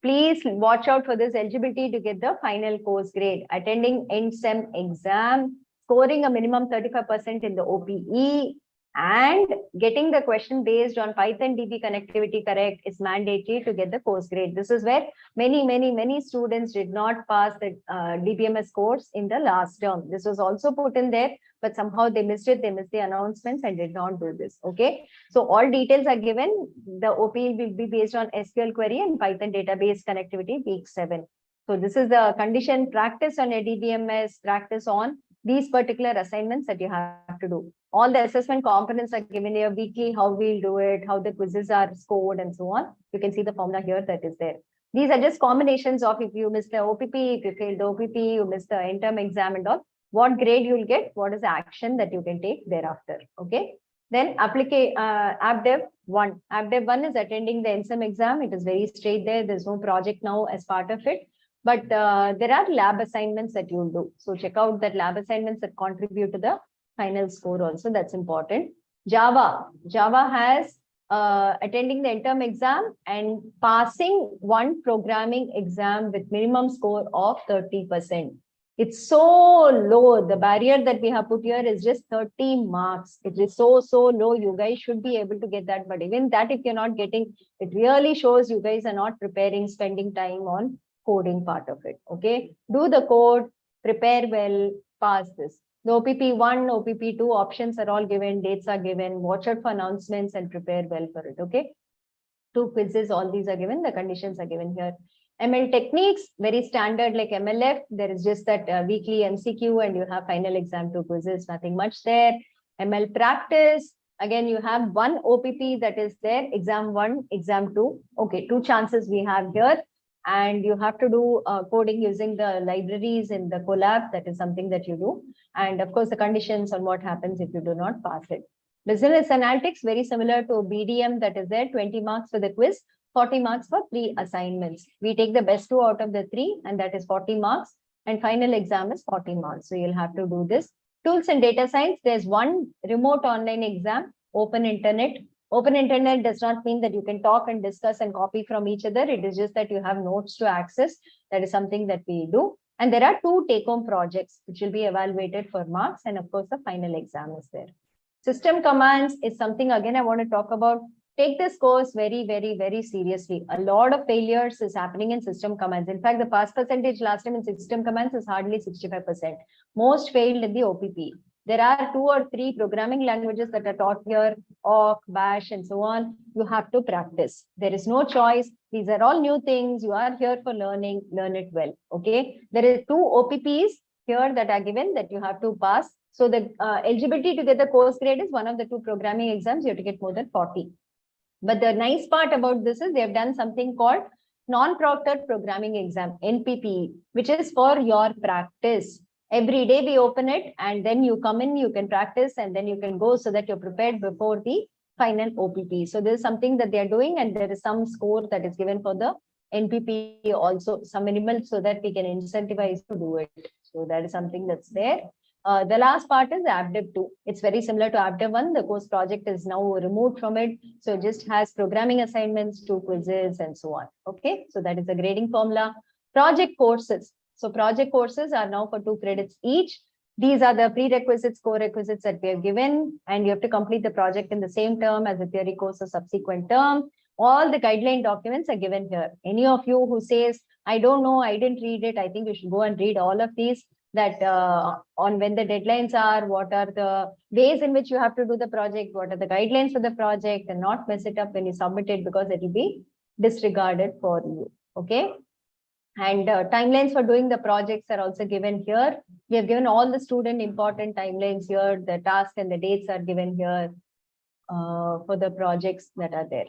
Please watch out for this eligibility to get the final course grade. Attending end SEM exam, scoring a minimum 35% in the OPE, and getting the question based on Python DB connectivity correct is mandatory to get the course grade. This is where many students did not pass the DBMS course in the last term. This was also put in there, but somehow they missed it. They missed the announcements and did not do this. Okay. So all details are given. The OPE will be based on SQL query and Python database connectivity week 7. So this is the condition. Practice on a DBMS, practice on these particular assignments that you have to do. All the assessment components are given here weekly, how we'll do it, how the quizzes are scored and so on. You can see the formula here that is there. These are just combinations of if you miss the OPP, if you failed the OPP, you missed the end-term exam and all, what grade you'll get, what is the action that you can take thereafter. Okay. Then AppDev 1. AppDev 1 is attending the NSEM exam. It is very straight there. There's no project now as part of it. But there are lab assignments that you'll do. So check out that lab assignments that contribute to the final score also. That's important. Java has attending the interim exam and passing one programming exam with minimum score of 30%. It's so low. The barrier that we have put here is just 30 marks. It is so low. You guys should be able to get that. But even that, if you're not getting, it really shows you guys are not preparing, spending time on coding part of it. Okay. Do the code, prepare well, pass this. The OPP1, OPP2 options are all given, dates are given, watch out for announcements and prepare well for it. Okay. 2 quizzes, all these are given, the conditions are given here. ML techniques, very standard like MLF. There is just that weekly MCQ and you have final exam 2 quizzes, nothing much there. ML practice, again, you have one OPP that is there, exam 1, exam 2. Okay, 2 chances we have here. And you have to do coding using the libraries in the collab. That is something that you do. And of course, the conditions on what happens if you do not pass it. Business analytics, very similar to BDM that is there, 20 marks for the quiz, 40 marks for 3 assignments. We take the best 2 out of the 3 and that is 40 marks. And final exam is 40 marks. So you'll have to do this. Tools and data science, there's one remote online exam, open internet. Open internet does not mean that you can talk and discuss and copy from each other. It is just that you have notes to access. That is something that we do. And there are 2 take-home projects which will be evaluated for marks. And of course, the final exam is there. System commands is something, again, I want to talk about. Take this course very, very, very seriously. A lot of failures is happening in system commands. In fact, the pass percentage last time in system commands is hardly 65%. Most failed in the OPP. There are 2 or 3 programming languages that are taught here, awk, bash, and so on. You have to practice. There is no choice. These are all new things. You are here for learning. Learn it well. Okay. There are 2 OPPs here that are given that you have to pass. So the eligibility to get the course grade is one of the 2 programming exams. You have to get more than 40. But the nice part about this is they have done something called non-proctored programming exam, NPPE, which is for your practice. Every day we open it and then you come in, you can practice and then you can go so that you're prepared before the final OPP. So this is something that they are doing and there is some score that is given for the NPP also, some minimal, so that we can incentivize to do it. So that is something that's there. The last part is AppDev 2. It's very similar to AppDev 1. The course project is now removed from it. So it just has programming assignments, 2 quizzes and so on. Okay, so that is the grading formula. Project courses. So project courses are now for 2 credits each. These are the prerequisites, core requisites that we have given, and you have to complete the project in the same term as the theory course or subsequent term. All the guideline documents are given here. Any of you who says, I don't know, I didn't read it, I think you should go and read all of these, that on when the deadlines are, what are the ways in which you have to do the project, what are the guidelines for the project, and not mess it up when you submit it because it will be disregarded for you. Okay. And timelines for doing the projects are also given here. We have given all the student important timelines here. The task and the dates are given here for the projects that are there.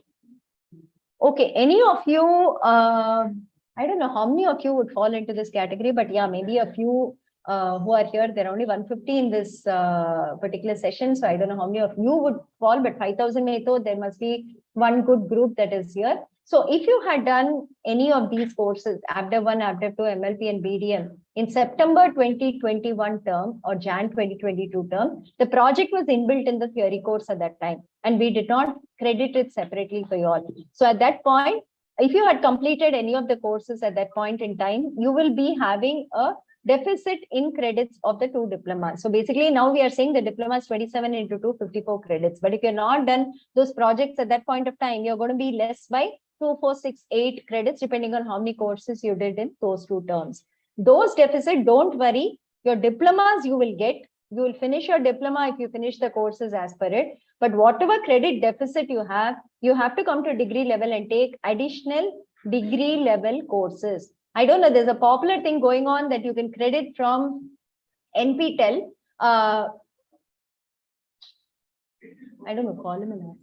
Okay, any of you, I don't know how many of you would fall into this category, but yeah, maybe a few who are here. There are only 150 in this particular session. So I don't know how many of you would fall, but 5,000 there must be one good group that is here. So if you had done any of these courses, AppDev 1, AppDev 2, MLP and BDM in September 2021 term or Jan 2022 term, the project was inbuilt in the theory course at that time, and we did not credit it separately for you all. So at that point, if you had completed any of the courses at that point in time, you will be having a deficit in credits of the 2 diplomas. So basically now we are saying the diploma is 27 into 2, 54 credits. But if you're not done those projects at that point of time, you're going to be less by 2, 4, 6, 8 credits, depending on how many courses you did in those 2 terms. Those deficit, don't worry. Your diplomas you will get. You will finish your diploma if you finish the courses as per it. But whatever credit deficit you have to come to degree level and take additional degree level courses. I don't know, there's a popular thing going on that you can credit from NPTEL. I don't know, call him an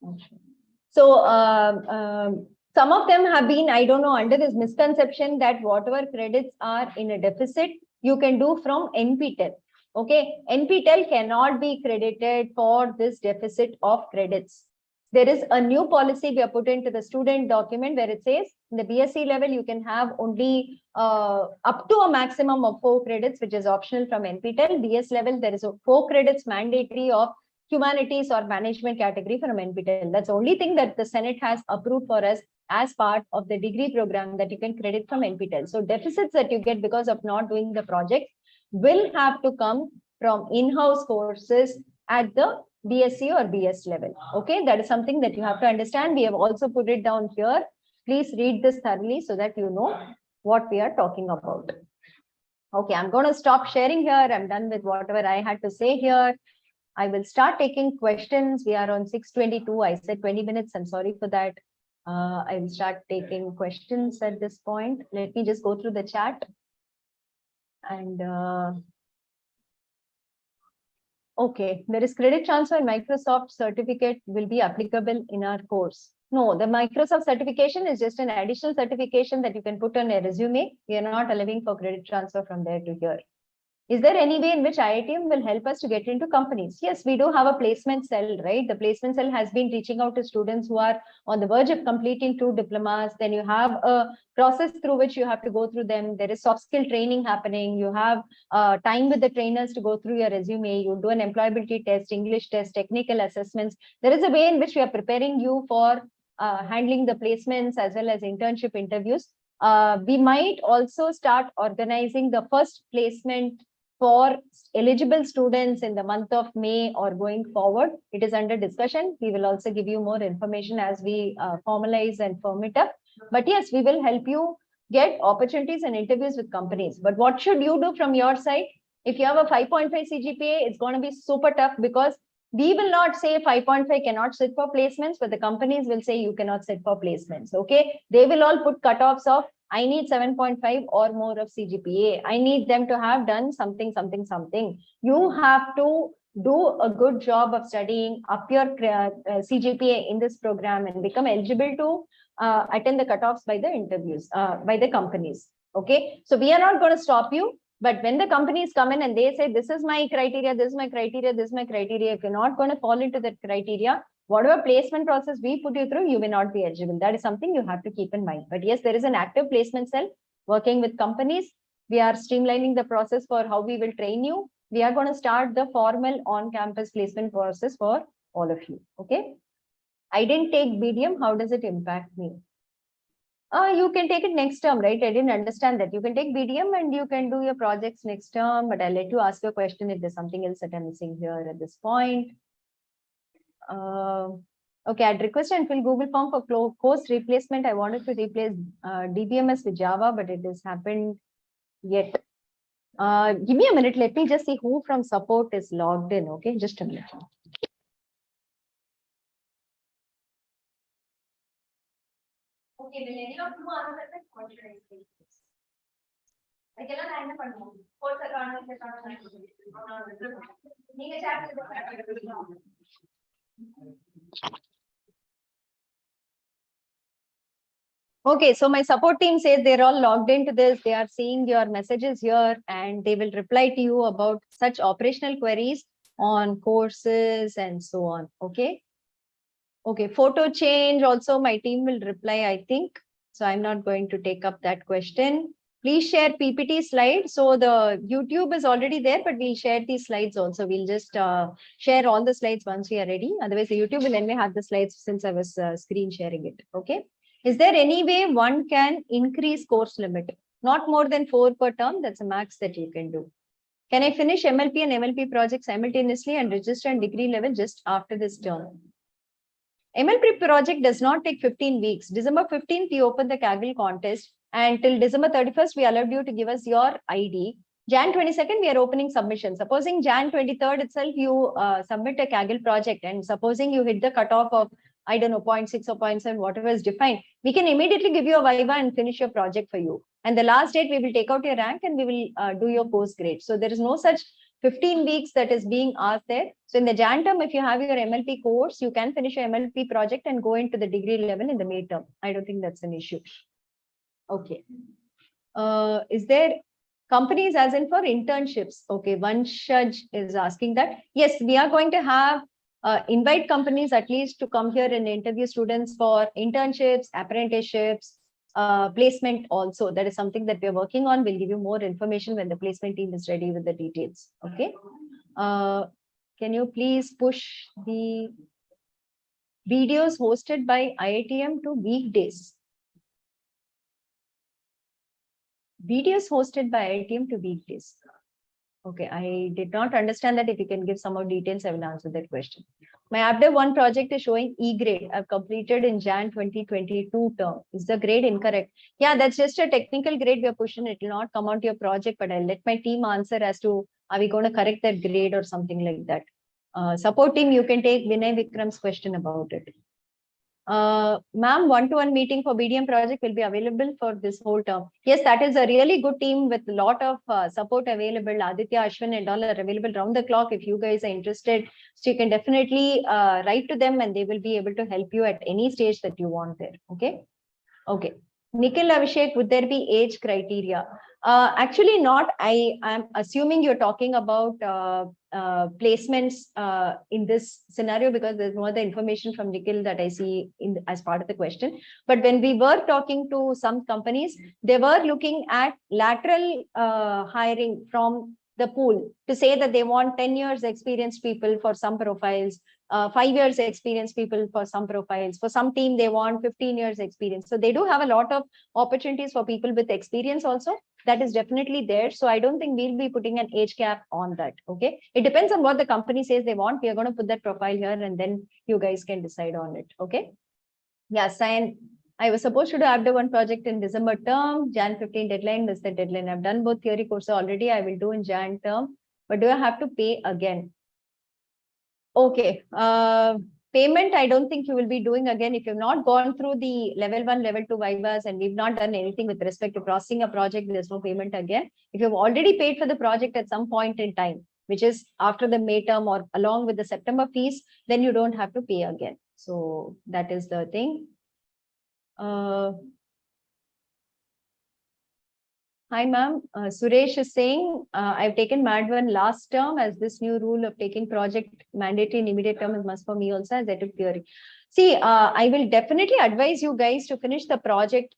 ask. So some of them have been, I don't know, under this misconception that whatever credits are in a deficit, you can do from NPTEL. Okay, NPTEL cannot be credited for this deficit of credits. There is a new policy we have put into the student document where it says in the BSc level, you can have only up to a maximum of 4 credits, which is optional from NPTEL. BS level, there is 4 credits mandatory of humanities or management category from NPTEL. That's the only thing that the Senate has approved for us as part of the degree program that you can credit from NPTEL. So deficits that you get because of not doing the project will have to come from in-house courses at the BSc or BS level. Okay, that is something that you have to understand. We have also put it down here. Please read this thoroughly so that you know what we are talking about. Okay, I'm going to stop sharing here. I'm done with whatever I had to say here. I will start taking questions. We are on 6:22. I said 20 minutes. I'm sorry for that. I will start taking questions at this point. Let me just go through the chat. And okay, there is credit transfer. Microsoft certificate will be applicable in our course. No, the Microsoft certification is just an additional certification that you can put on a resume. We are not allowing for credit transfer from there to here. Is there any way in which IITM will help us to get into companies? Yes, we do have a placement cell, right? The placement cell has been reaching out to students who are on the verge of completing 2 diplomas. Then you have a process through which you have to go through them. There is soft skill training happening. You have time with the trainers to go through your resume. You do an employability test, English test, technical assessments. There is a way in which we are preparing you for handling the placements as well as internship interviews. We might also start organizing the first placement for eligible students in the month of May or going forward. It is under discussion. We will also give you more information as we formalize and firm it up. But yes, we will help you get opportunities and interviews with companies. But what should you do from your side? If you have a 5.5 CGPA, it's going to be super tough because we will not say 5.5 cannot sit for placements, but the companies will say you cannot sit for placements. Okay, they will all put cutoffs of I need 7.5 or more of CGPA. I need them to have done something, something, something. You have to do a good job of studying up your CGPA in this program and become eligible to attend the cutoffs by the interviews, by the companies. Okay, so we are not going to stop you. But when the companies come in and they say, this is my criteria, this is my criteria, this is my criteria, if you're not going to fall into that criteria, whatever placement process we put you through, you may not be eligible. That is something you have to keep in mind. But yes, there is an active placement cell working with companies. We are streamlining the process for how we will train you. We are going to start the formal on-campus placement process for all of you. Okay. I didn't take BDM. How does it impact me? You can take it next term, right? I didn't understand that. You can take BDM and you can do your projects next term, but I'll let you ask your question if there's something else that I'm missing here at this point. Okay, I'd request and fill Google form for course replacement. I wanted to replace DBMS with Java, but it has happened yet. Give me a minute. Let me just see who from support is logged in. Okay, just a minute. Okay, will any of you answer that? What should I say? Okay, so my support team says they're all logged into this. They are seeing your messages here and they will reply to you about such operational queries on courses and so on. Okay. Okay, photo change also my team will reply, I think. So I'm not going to take up that question. Please share PPT slides. So the YouTube is already there, but we'll share these slides also. We'll just share all the slides once we are ready. Otherwise, the YouTube will anyway have the slides since I was screen sharing it. Okay. Is there any way one can increase course limit? Not more than 4 per term. That's a max that you can do. Can I finish MLP and MLP project simultaneously and register on degree level just after this term? MLP project does not take 15 weeks. December 15th, we open the Kaggle contest, and till December 31st, we allowed you to give us your ID. Jan 22nd, we are opening submission. Supposing Jan 23rd itself, you submit a Kaggle project, and supposing you hit the cutoff of, I don't know, 0.6 or 0.7, whatever is defined, we can immediately give you a Viva and finish your project for you. And the last date, we will take out your rank and we will do your post grade. So there is no such 15 weeks that is being asked there. So in the Jan term, if you have your MLP course, you can finish your MLP project and go into the degree level in the May term. I don't think that's an issue. Okay. Is there companies as in for internships? Okay, Vanshaj is asking that. Yes, we are going to have invite companies at least to come here and interview students for internships, apprenticeships, placement also. That is something that we're working on. We'll give you more information when the placement team is ready with the details. Okay. can you please push the videos hosted by IITM to weekdays? Videos hosted by IITM to weekdays. Okay, I did not understand that. If you can give some more details, I will answer that question. My ABDEV 1 project is showing E grade. I've completed in Jan 2022 term. Is the grade incorrect? Yeah, that's just a technical grade we are pushing. It will not come out to your project, but I'll let my team answer as to, are we going to correct that grade or something like that? Support team, you can take Vinay Vikram's question about it. Ma'am, one-to-one meeting for BDM project will be available for this whole term. Yes, that is a really good team with a lot of support available. Aditya, Ashwin and all are available round the clock. If you guys are interested, so you can definitely write to them and they will be able to help you at any stage that you want there. Okay. Okay. Nikhil Abhishek, would there be age criteria? Actually not. I am assuming you're talking about placements in this scenario, because there's no other information from Nikhil that I see as part of the question. But when we were talking to some companies, they were looking at lateral hiring from the pool to say that they want 10 years experienced people for some profiles, 5 years experienced people for some profiles. For some team, they want 15 years experience. So they do have a lot of opportunities for people with experience also. That is definitely there. So I don't think we'll be putting an age cap on that. Okay. It depends on what the company says they want. We are going to put that profile here and then you guys can decide on it. Okay. Yes, and I was supposed to do ABDEV 1 project in December term, Jan 15 deadline, missed the deadline. I've done both theory courses already. I will do in Jan term, but do I have to pay again? Okay. Payment, I don't think you will be doing again. If you've not gone through the level 1, level 2 vivas and we've not done anything with respect to processing a project, there's no payment again. If you've already paid for the project at some point in time, which is after the May term or along with the September fees, then you don't have to pay again. So that is the thing. Hi, ma'am. Suresh is saying, I've taken MAD1 last term, as this new rule of taking project mandatory in immediate term is must for me also, as I took theory. See, I will definitely advise you guys to finish the project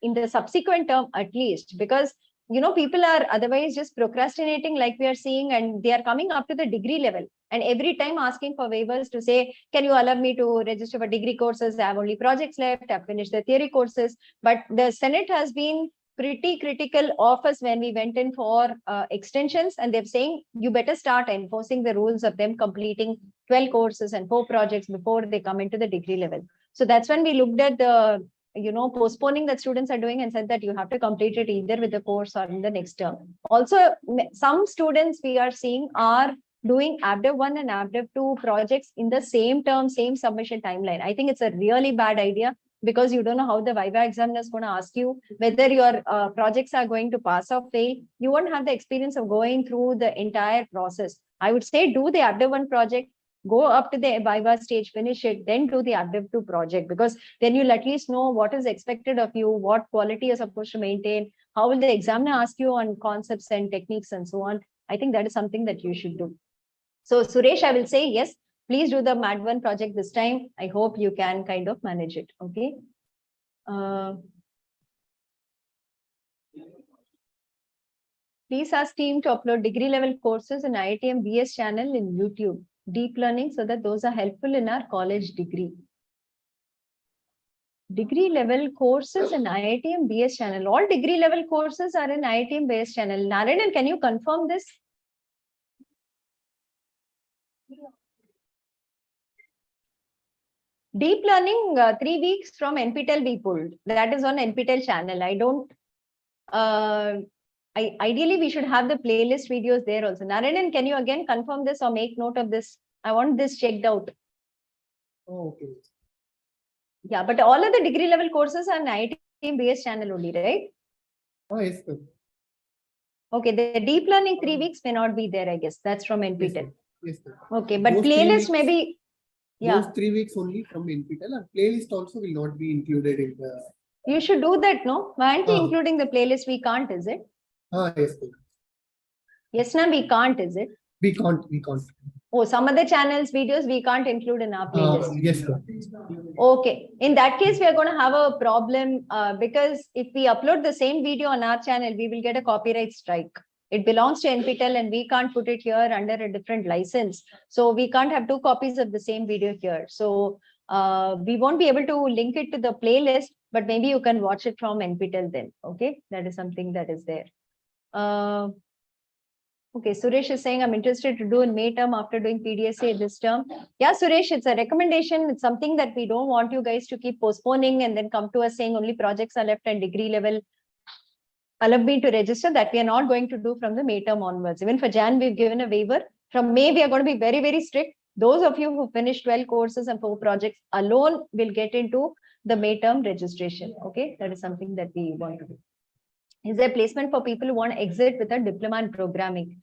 in the subsequent term at least, because people are otherwise just procrastinating like we are seeing, and they are coming up to the degree level and every time asking for waivers to say, can you allow me to register for degree courses? I have only projects left. I've finished the theory courses. But the Senate has been pretty critical of us when we went in for extensions, and they're saying you better start enforcing the rules of them completing 12 courses and 4 projects before they come into the degree level. So that's when we looked at the postponing that students are doing and said that you have to complete it either with the course or in the next term. Also, some students we are seeing are doing ABDEV 1 and ABDEV 2 projects in the same term, same submission timeline. I think it's a really bad idea, because you don't know how the Viva examiner is going to ask you whether your projects are going to pass or fail. You won't have the experience of going through the entire process. I would say do the ABDEV 1 project, go up to the Viva stage, finish it, then do the ABDEV 2 project, because then you'll at least know what is expected of you, what quality you're supposed to maintain, how will the examiner ask you on concepts and techniques and so on. I think that is something that you should do. So Suresh, I will say yes, please do the MAD1 project this time. I hope you can kind of manage it. Okay. Please ask team to upload degree level courses in IITM BS channel in YouTube, deep learning, so that those are helpful in our college degree. Degree level courses in IITM BS channel. All degree level courses are in IITM BS channel. Narayan, can you confirm this? Deep learning, 3 weeks from NPTEL we pulled. That is on NPTEL channel. I don't. Ideally, we should have the playlist videos there also. Narayan, can you again confirm this or make note of this? I want this checked out. Oh, okay. Yeah, but all of the degree level courses are on IITM BS channel only, right? Oh, yes, sir. Okay, the deep learning 3 weeks may not be there, I guess. That's from NPTEL. Yes, sir. Okay, but those playlist maybe. Yeah. Those 3 weeks only from NPTEL, and playlist also will not be included in the. You should do that, no? Why aren't you including the playlist? We can't, is it? Yes, sir. Yes, ma'am, we can't, is it? We can't. Oh, some other channels videos we can't include in our playlist. Yes, sir. Okay. In that case, we are going to have a problem because if we upload the same video on our channel, we will get a copyright strike. It belongs to NPTEL and we can't put it here under a different license. So we can't have 2 copies of the same video here. So we won't be able to link it to the playlist, but maybe you can watch it from NPTEL then. Okay, that is something that is there. Okay, Suresh is saying, I'm interested to do in May term after doing PDSA this term. Yeah, Suresh, it's a recommendation. It's something that we don't want you guys to keep postponing and then come to us saying only projects are left and degree level. Allow me to register that we are not going to do from the May term onwards. Even for Jan, we've given a waiver. From May, we are going to be very, very strict. Those of you who finish 12 courses and 4 projects alone will get into the May term registration. Okay, that is something that we want to do. Is there placement for people who want to exit with a diploma in programming?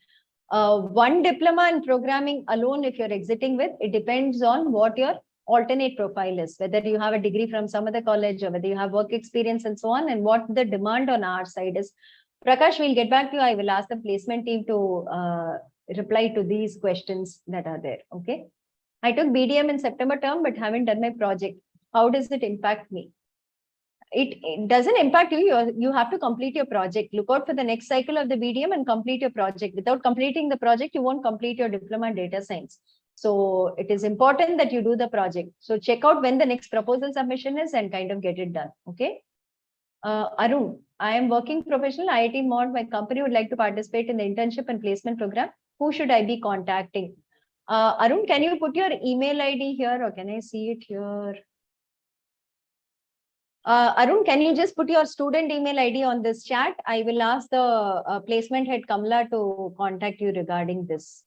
One diploma in programming alone, if you're exiting with, it depends on what your alternate profile is, whether you have a degree from some other college or whether you have work experience and so on, and what the demand on our side is. Prakash, we'll get back to you. I will ask the placement team to reply to these questions that are there. Okay. I took BDM in September term, but haven't done my project. How does it impact me? It doesn't impact you. You have to complete your project. Look out for the next cycle of the BDM and complete your project. Without completing the project, you won't complete your diploma in data science. So it is important that you do the project. So check out when the next proposal submission is and kind of get it done. Okay. Arun, I am working professional IIT Mod. My company would like to participate in the internship and placement program. Who should I be contacting? Arun, can you put your email ID here or can I see it here? Arun, can you just put your student email ID on this chat? I will ask the placement head Kamala to contact you regarding this.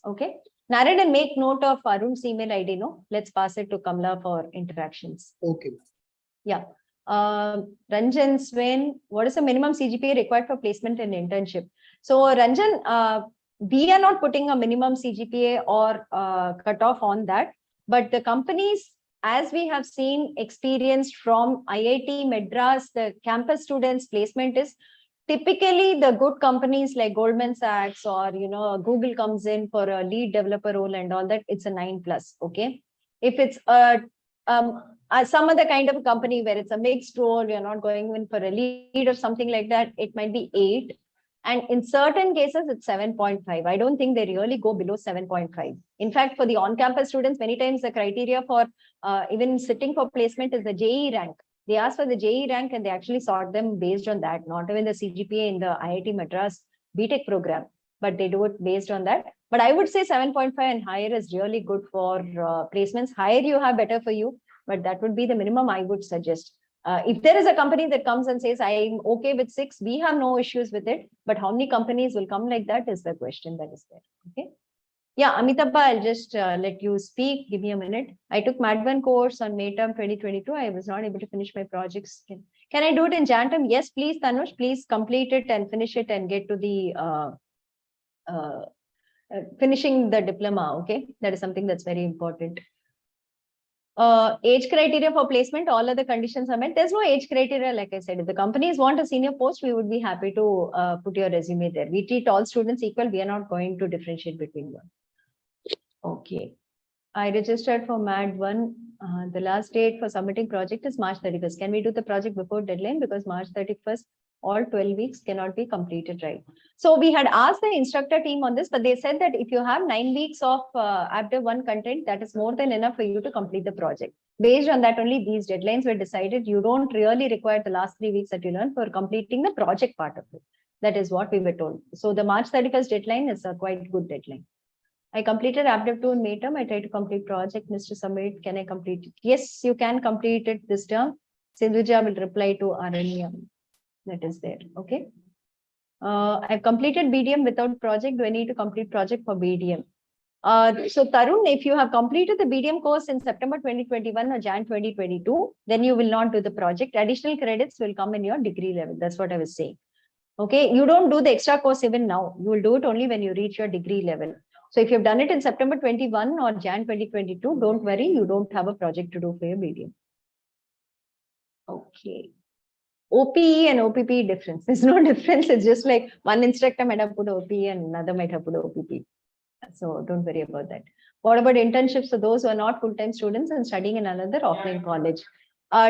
Okay. Narayan, make note of Arun's email ID. No, let's pass it to Kamala for interactions. Okay. Yeah. Ranjan Swain, what is the minimum CGPA required for placement and internship? So Ranjan, we are not putting a minimum CGPA or cutoff on that, but the companies, as we have seen, experienced from IIT Madras, the campus students placement is typically the good companies like Goldman Sachs or, Google comes in for a lead developer role and all that, it's a 9+. Okay. If it's some other kind of a company where it's a mixed role, you're not going in for a lead or something like that, it might be 8. And in certain cases, it's 7.5. I don't think they really go below 7.5. In fact, for the on-campus students, many times the criteria for even sitting for placement is the JE rank. They ask for the JE rank and they actually sort them based on that, not even the CGPA in the IIT Madras BTech program, but they do it based on that. But I would say 7.5 and higher is really good for placements. Higher you have, better for you, but that would be the minimum I would suggest. If there is a company that comes and says, I'm okay with 6, we have no issues with it. But how many companies will come like that is the question that is there. Okay. Yeah, Amitabha, I'll just let you speak. Give me a minute. I took Mad1 course on May term 2022. I was not able to finish my projects. Can I do it in Jan term? Yes, please, Tanush. Please complete it and finish it and get to the finishing the diploma. Okay, that is something that's very important. Age criteria for placement, all other conditions are met. There's no age criteria, like I said. If the companies want a senior post, we would be happy to put your resume there. We treat all students equal. We are not going to differentiate between one. Okay. I registered for MAD1. The last date for submitting project is March 31st. Can we do the project before deadline? Because March 31st, all 12 weeks cannot be completed, right? So we had asked the instructor team on this, but they said that if you have 9 weeks of ABDA1 content, that is more than enough for you to complete the project. Based on that, only these deadlines were decided. You don't really require the last 3 weeks that you learn for completing the project part of it. That is what we were told. So the March 31st deadline is a quite good deadline. I completed ABDA2 in May term. I tried to complete project. Mr. Samit, can I complete it? Yes, you can complete it this term. Sindhuja will reply to Aranya. That is there. Okay. I've completed BDM without project. Do I need to complete project for BDM? So Tarun, if you have completed the BDM course in September 2021 or Jan 2022, then you will not do the project. Additional credits will come in your degree level. That's what I was saying. Okay. You don't do the extra course even now. You will do it only when you reach your degree level. So if you've done it in September 21 or Jan 2022, don't worry, you don't have a project to do for your BDM. Okay. OPE and OPP difference. There's no difference. It's just like one instructor might have put OPE and another might have put OPP. So don't worry about that. What about internships for those who are not full-time students and studying in another offline college?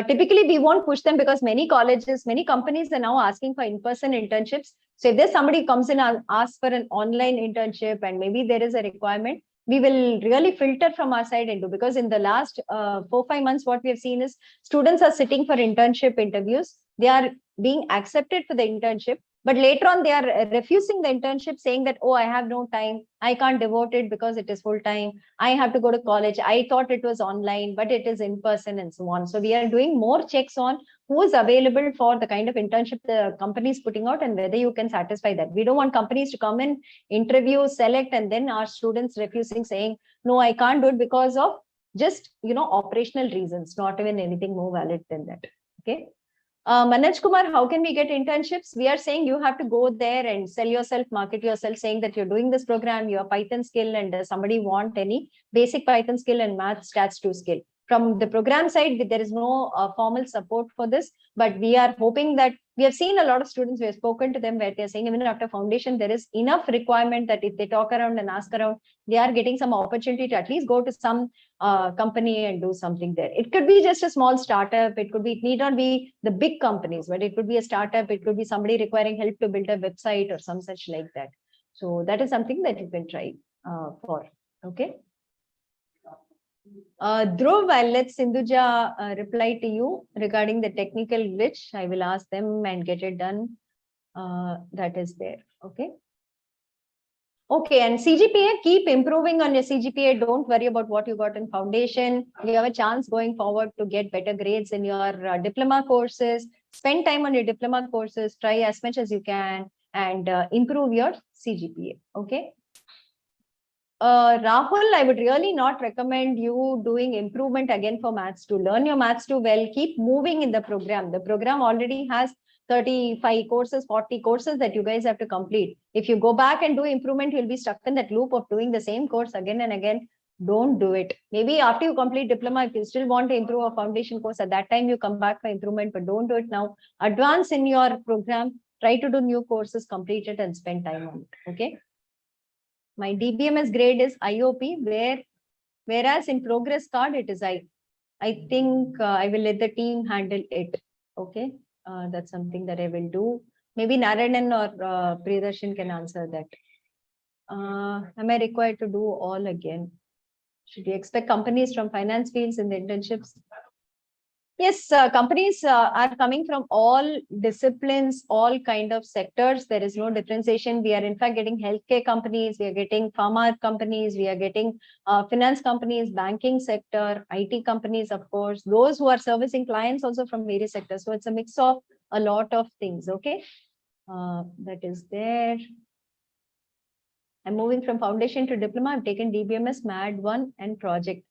Typically, we won't push them because many colleges, many companies are now asking for in-person internships. So if there's somebody who comes in and asks for an online internship and maybe there is a requirement, we will really filter from our side into, because in the last 4-5 months, what we have seen is students are sitting for internship interviews. They are being accepted for the internship, but later on they are refusing the internship, saying that, oh, I have no time, I can't devote it because it is full time, I have to go to college, I thought it was online, but it is in person, and so on. So we are doing more checks on who is available for the kind of internship the company is putting out and whether you can satisfy that. We don't want companies to come in, interview, select, and then our students refusing, saying, no, I can't do it because of just, operational reasons, not even anything more valid than that. Okay. Manoj Kumar, how can we get internships? We are saying you have to go there and sell yourself, market yourself, saying that you're doing this program, you have Python skill, and somebody want any basic Python skill and math stats 2 skill. From the program side, there is no formal support for this, but we are hoping that we have seen a lot of students, we have spoken to them where they're saying even after foundation, there is enough requirement that if they talk around and ask around, they are getting some opportunity to at least go to some company and do something there. It could be just a small startup. It need not be the big companies, but it could be a startup. It could be somebody requiring help to build a website or some such like that. So that is something that you can try for. Okay. Dhruv, I'll let Sindhuja reply to you regarding the technical glitch. I will ask them and get it done. That is there. Okay. Okay, and CGPA, keep improving on your CGPA. Don't worry about what you got in foundation. You have a chance going forward to get better grades in your diploma courses. Spend time on your diploma courses. Try as much as you can and improve your CGPA. Okay. Rahul, I would really not recommend you doing improvement again for Maths 2. Learn your Maths 2 well. Keep moving in the program. The program already has 35 courses, 40 courses that you guys have to complete. If you go back and do improvement, you'll be stuck in that loop of doing the same course again and again. Don't do it. Maybe after you complete diploma, if you still want to improve a foundation course, at that time you come back for improvement, but don't do it now. Advance in your program. Try to do new courses, complete it, and spend time on it. Okay. My DBMS grade is IOP, whereas in progress card, it is I. I think I will let the team handle it. Okay. That's something that I will do. Maybe Narayanan or Priyadarshan can answer that. Am I required to do all again? Should we expect companies from finance fields in the internships? Yes, companies are coming from all disciplines, all kind of sectors. There is no differentiation. We are in fact getting healthcare companies, we are getting pharma companies, we are getting finance companies, banking sector, IT companies, of course, those who are servicing clients also from various sectors. So it's a mix of a lot of things. Okay, that is there. I'm moving from foundation to diploma. I've taken DBMS, MAD1 and project.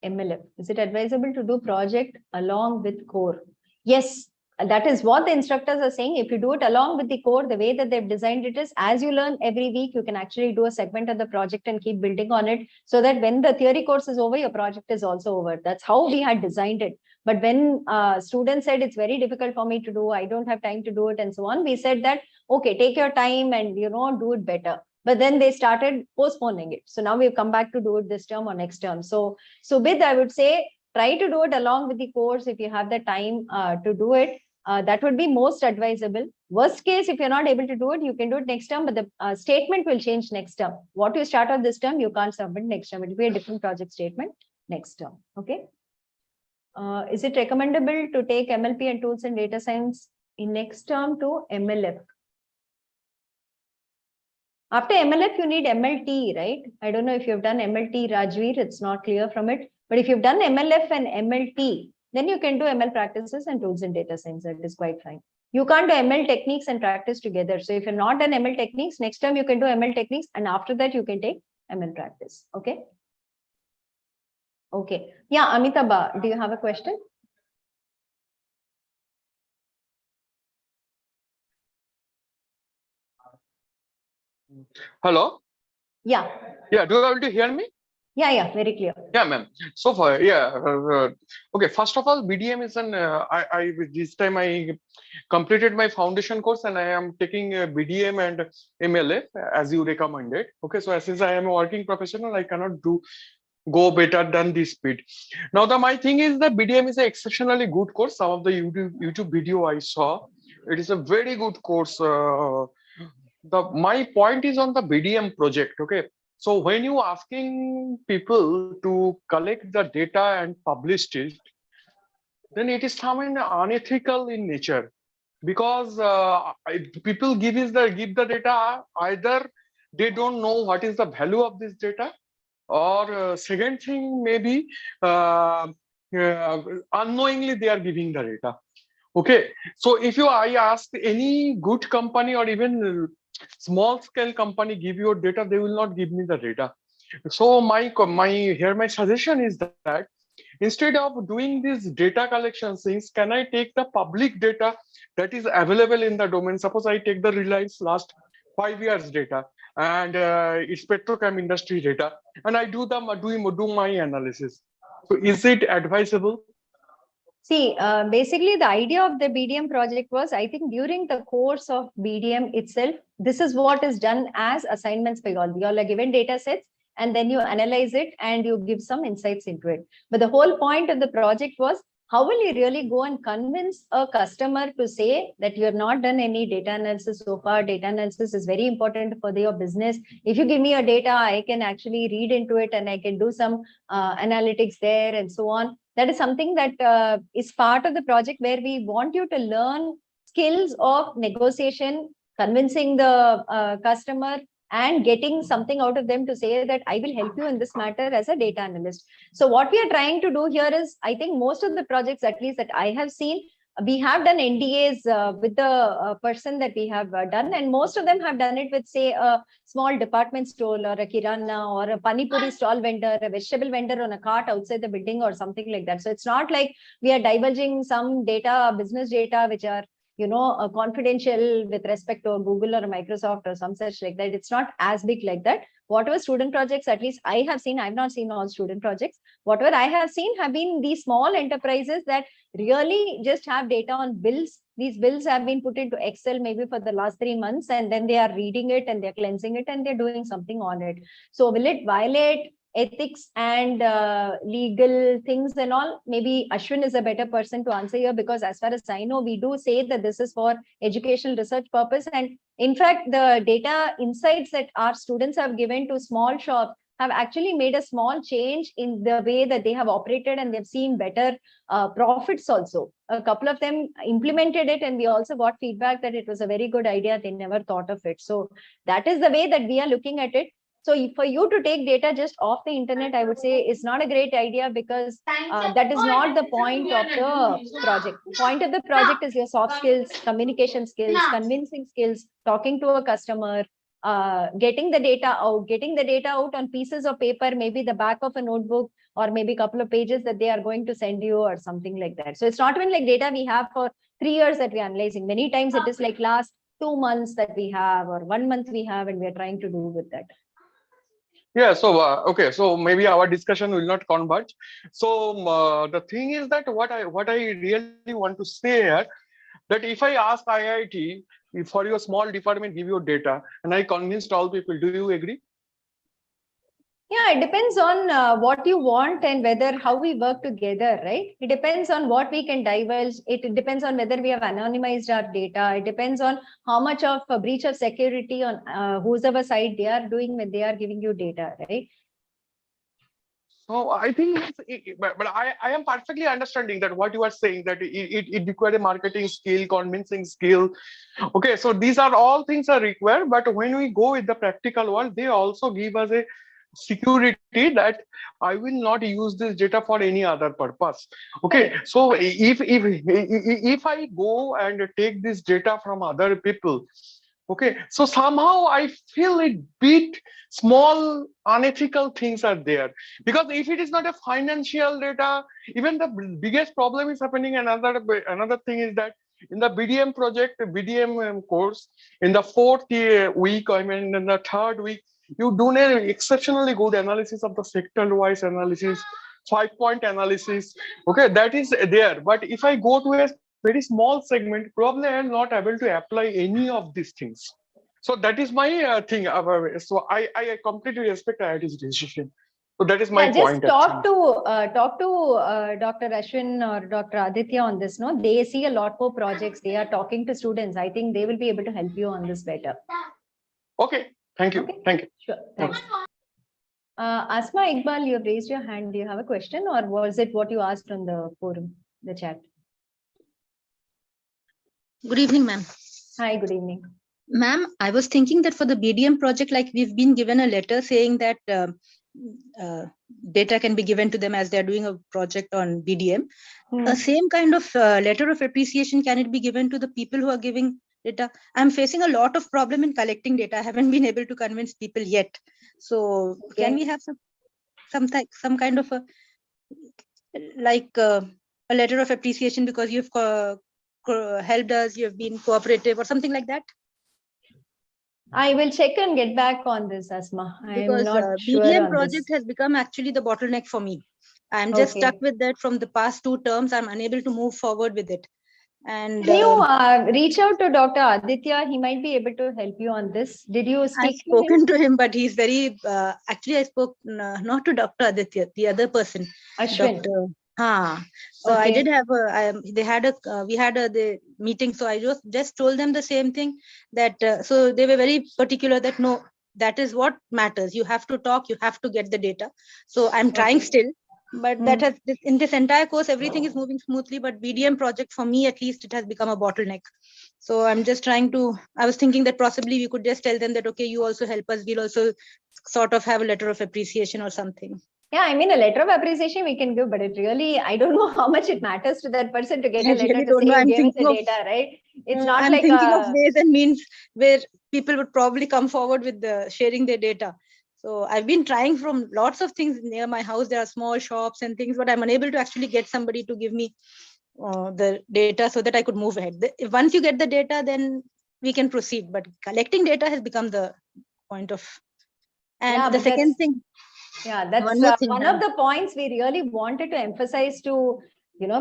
MLF. Is it advisable to do project along with core? Yes, that is what the instructors are saying. If you do it along with the core, the way that they've designed it is, as you learn every week, you can actually do a segment of the project and keep building on it, so that when the theory course is over, your project is also over. That's how we had designed it. But when students said it's very difficult for me to do, I don't have time to do it, and so on, we said that, okay, take your time and do it better. But then they started postponing it. So now we've come back to do it this term or next term. So Bid, I would say, try to do it along with the course if you have the time to do it. That would be most advisable. Worst case, if you're not able to do it, you can do it next term, but the statement will change next term. What you start on this term, you can't submit next term. It will be a different project statement next term. Okay. Is it recommendable to take MLP and tools and data science in next term to MLF? After MLF, you need MLT, right? I don't know if you've done MLT, Rajveer, it's not clear from it. But if you've done MLF and MLT, then you can do ML practices and tools in data science. That is quite fine. You can't do ML techniques and practice together. So if you're not done ML techniques, next time you can do ML techniques, and after that you can take ML practice. Okay. Okay. Yeah, Amitabha, do you have a question? Hello. Yeah. Yeah. Do you want to hear me? Yeah. Very clear. Yeah, ma'am. So far, okay. First of all, BDM is an. I this time I completed my foundation course and I am taking BDM and MLA as you recommended. Okay. So since I am a working professional, I cannot go better than this speed. Now my thing is that BDM is an exceptionally good course. Some of the YouTube video I saw, it is a very good course. my point is on the BDM project. Okay, so when you asking people to collect the data and publish it, then it is somewhat unethical in nature, because people give the data, either they don't know what is the value of this data, or second thing maybe uh, unknowingly they are giving the data. Okay, so if I ask any good company or even small scale company give your data, they will not give me the data. So my suggestion is that instead of doing these data collection things, can I take the public data that is available in the domain? Suppose I take the Reliance last 5 years data and its petrochem industry data, and I do my analysis. So is it advisable? See, basically the idea of the BDM project was, I think during the course of BDM itself, this is what is done as assignments by all. You all are given data sets and then you analyze it and you give some insights into it. But the whole point of the project was, how will you really go and convince a customer to say that you have not done any data analysis so far? Data analysis is very important for your business. If you give me your data, I can actually read into it and I can do some analytics there and so on. That is something that is part of the project, where we want you to learn skills of negotiation, convincing the customer, and getting something out of them to say that I will help you in this matter as a data analyst. So what we are trying to do here is, I think most of the projects, at least that I have seen, we have done NDAs with the person that we have done, and most of them have done it with, say, a small department store or a kirana or a pani puri stall vendor, a vegetable vendor on a cart outside the building or something like that. So it's not like we are divulging some data, business data, which are, confidential with respect to Google or Microsoft or some such like that. It's not as big like that. Whatever student projects, at least I have seen, I've not seen all student projects. Whatever I have seen have been these small enterprises that really just have data on bills. These bills have been put into Excel maybe for the last 3 months, and then they are reading it and they're cleansing it and they're doing something on it. So will it violate ethics and legal things and all? Maybe Ashwin is a better person to answer here, because as far as I know, we do say that this is for educational research purpose. And in fact, the data insights that our students have given to small shops have actually made a small change in the way that they have operated, and they've seen better profits also. A couple of them implemented it, and we also got feedback that it was a very good idea. They never thought of it. So that is the way that we are looking at it. So for you to take data just off the internet, I would say is not a great idea, because that is not the point of the project. The point of the project is your soft skills, communication skills, convincing skills, talking to a customer, getting the data out on pieces of paper, maybe the back of a notebook, or maybe a couple of pages that they are going to send you or something like that. So it's not even like data we have for 3 years that we are analyzing. Many times it is like last 2 months that we have, or 1 month we have, and we are trying to do with that. Yeah, so okay, so maybe our discussion will not converge. So the thing is that what I really want to say here, that if I ask IIT for your small department give you data, and I convinced all people, do you agree? Yeah, it depends on what you want and how we work together, right? It depends on what we can divulge. It depends on whether we have anonymized our data. It depends on how much of a breach of security on whoever side they are doing when they are giving you data, right? So I think, but I am perfectly understanding that what you are saying, that it requires a marketing skill, convincing skill. Okay, so these are all things are required, but when we go with the practical world, they also give us a security that I will not use this data for any other purpose. Okay, so if I go and take this data from other people, okay, so somehow I feel a bit small unethical things are there, because if it is not a financial data, even the biggest problem is happening. Another thing is that in the BDM project, BDM course, in the 4th week, I mean in the 3rd week, you do an exceptionally good analysis of the sector-wise analysis, 5-point analysis. Okay, that is there. But if I go to a very small segment, probably I am not able to apply any of these things. So that is my thing. So I completely respect IIT's decision. So that is my point. Just talk to Dr. Ashwin or Dr. Aditya on this. No, they see a lot more projects. They are talking to students. I think they will be able to help you on this better. Okay. Thank you. Okay. Thank you. Sure. Thanks. Asma Iqbal, you have raised your hand. Do you have a question, or was it what you asked on the forum, the chat? Good evening, ma'am. Hi, good evening. Ma'am, I was thinking that for the BDM project, like we've been given a letter saying that data can be given to them as they're doing a project on BDM. Same kind of letter of appreciation, can it be given to the people who are giving data? I'm facing a lot of problem in collecting data. I haven't been able to convince people yet. So can we have some kind of a letter of appreciation because you've helped us, you've been cooperative or something like that? I will check and get back on this, Asma. I'm not sure BDM on project this. has become actually the bottleneck for me. I'm just stuck with that from the past 2 terms. I'm unable to move forward with it. And can you reach out to Dr. Aditya? He might be able to help you on this. Did you speak I've spoken to him, but he's very actually I spoke not to Dr. Aditya, the other person, Ashwin. Dr. So I did have we had the meeting. So I just told them the same thing, that so they were very particular that no, that is what matters. You have to talk, you have to get the data. So I'm trying still, but that has in this entire course, everything is moving smoothly, but BDM project for me, at least, it has become a bottleneck. So I'm just trying to, I was thinking that possibly we could just tell them that, okay, you also help us. We'll also sort of have a letter of appreciation or something. Yeah, I mean, a letter of appreciation we can give, but it really, I don't know how much it matters to that person to get a letter to say you gave us the data, right? It's not I'm like thinking of ways and means where people would probably come forward with sharing their data. So I've been trying from lots of things near my house. There are small shops and things, but I'm unable to actually get somebody to give me the data so that I could move ahead. Once you get the data, then we can proceed. But collecting data has become the point of. And the second thing. Yeah, that's one of the points we really wanted to emphasize to,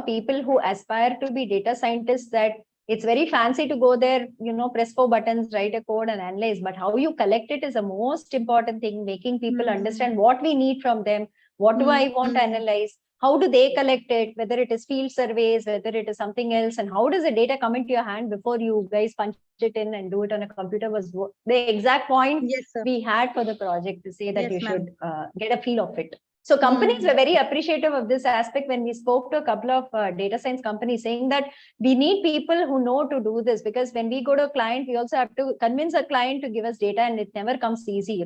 people who aspire to be data scientists, that it's very fancy to go there, press 4 buttons, write a code and analyze, but how you collect it is the most important thing, making people understand what we need from them, what do I want to analyze, how do they collect it, whether it is field surveys, whether it is something else, and how does the data come into your hand before you guys punch it in and do it on a computer, was the exact point we had for the project, to say that you should get a feel of it. So companies were very appreciative of this aspect when we spoke to a couple of data science companies, saying that we need people who know to do this, because when we go to a client, we also have to convince a client to give us data, and it never comes easy,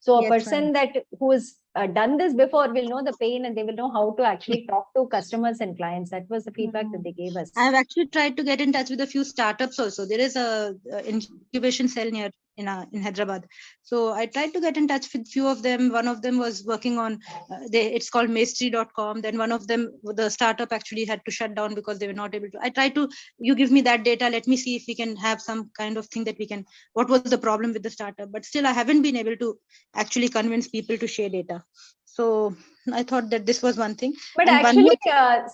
So a person who has done this before will know the pain, and they will know how to actually talk to customers and clients. That was the feedback that they gave us. I've actually tried to get in touch with a few startups also. There is a incubation cell near in Hyderabad. So I tried to get in touch with few of them. One of them was working on, it's called Maestri.com. Then one of them, the startup actually had to shut down because they were not able to. I tried to, you give me that data, let me see if we can have some kind of thing that we can, what was the problem with the startup? But still, I haven't been able to actually convince people to share data. So I thought that this was one thing. But and actually,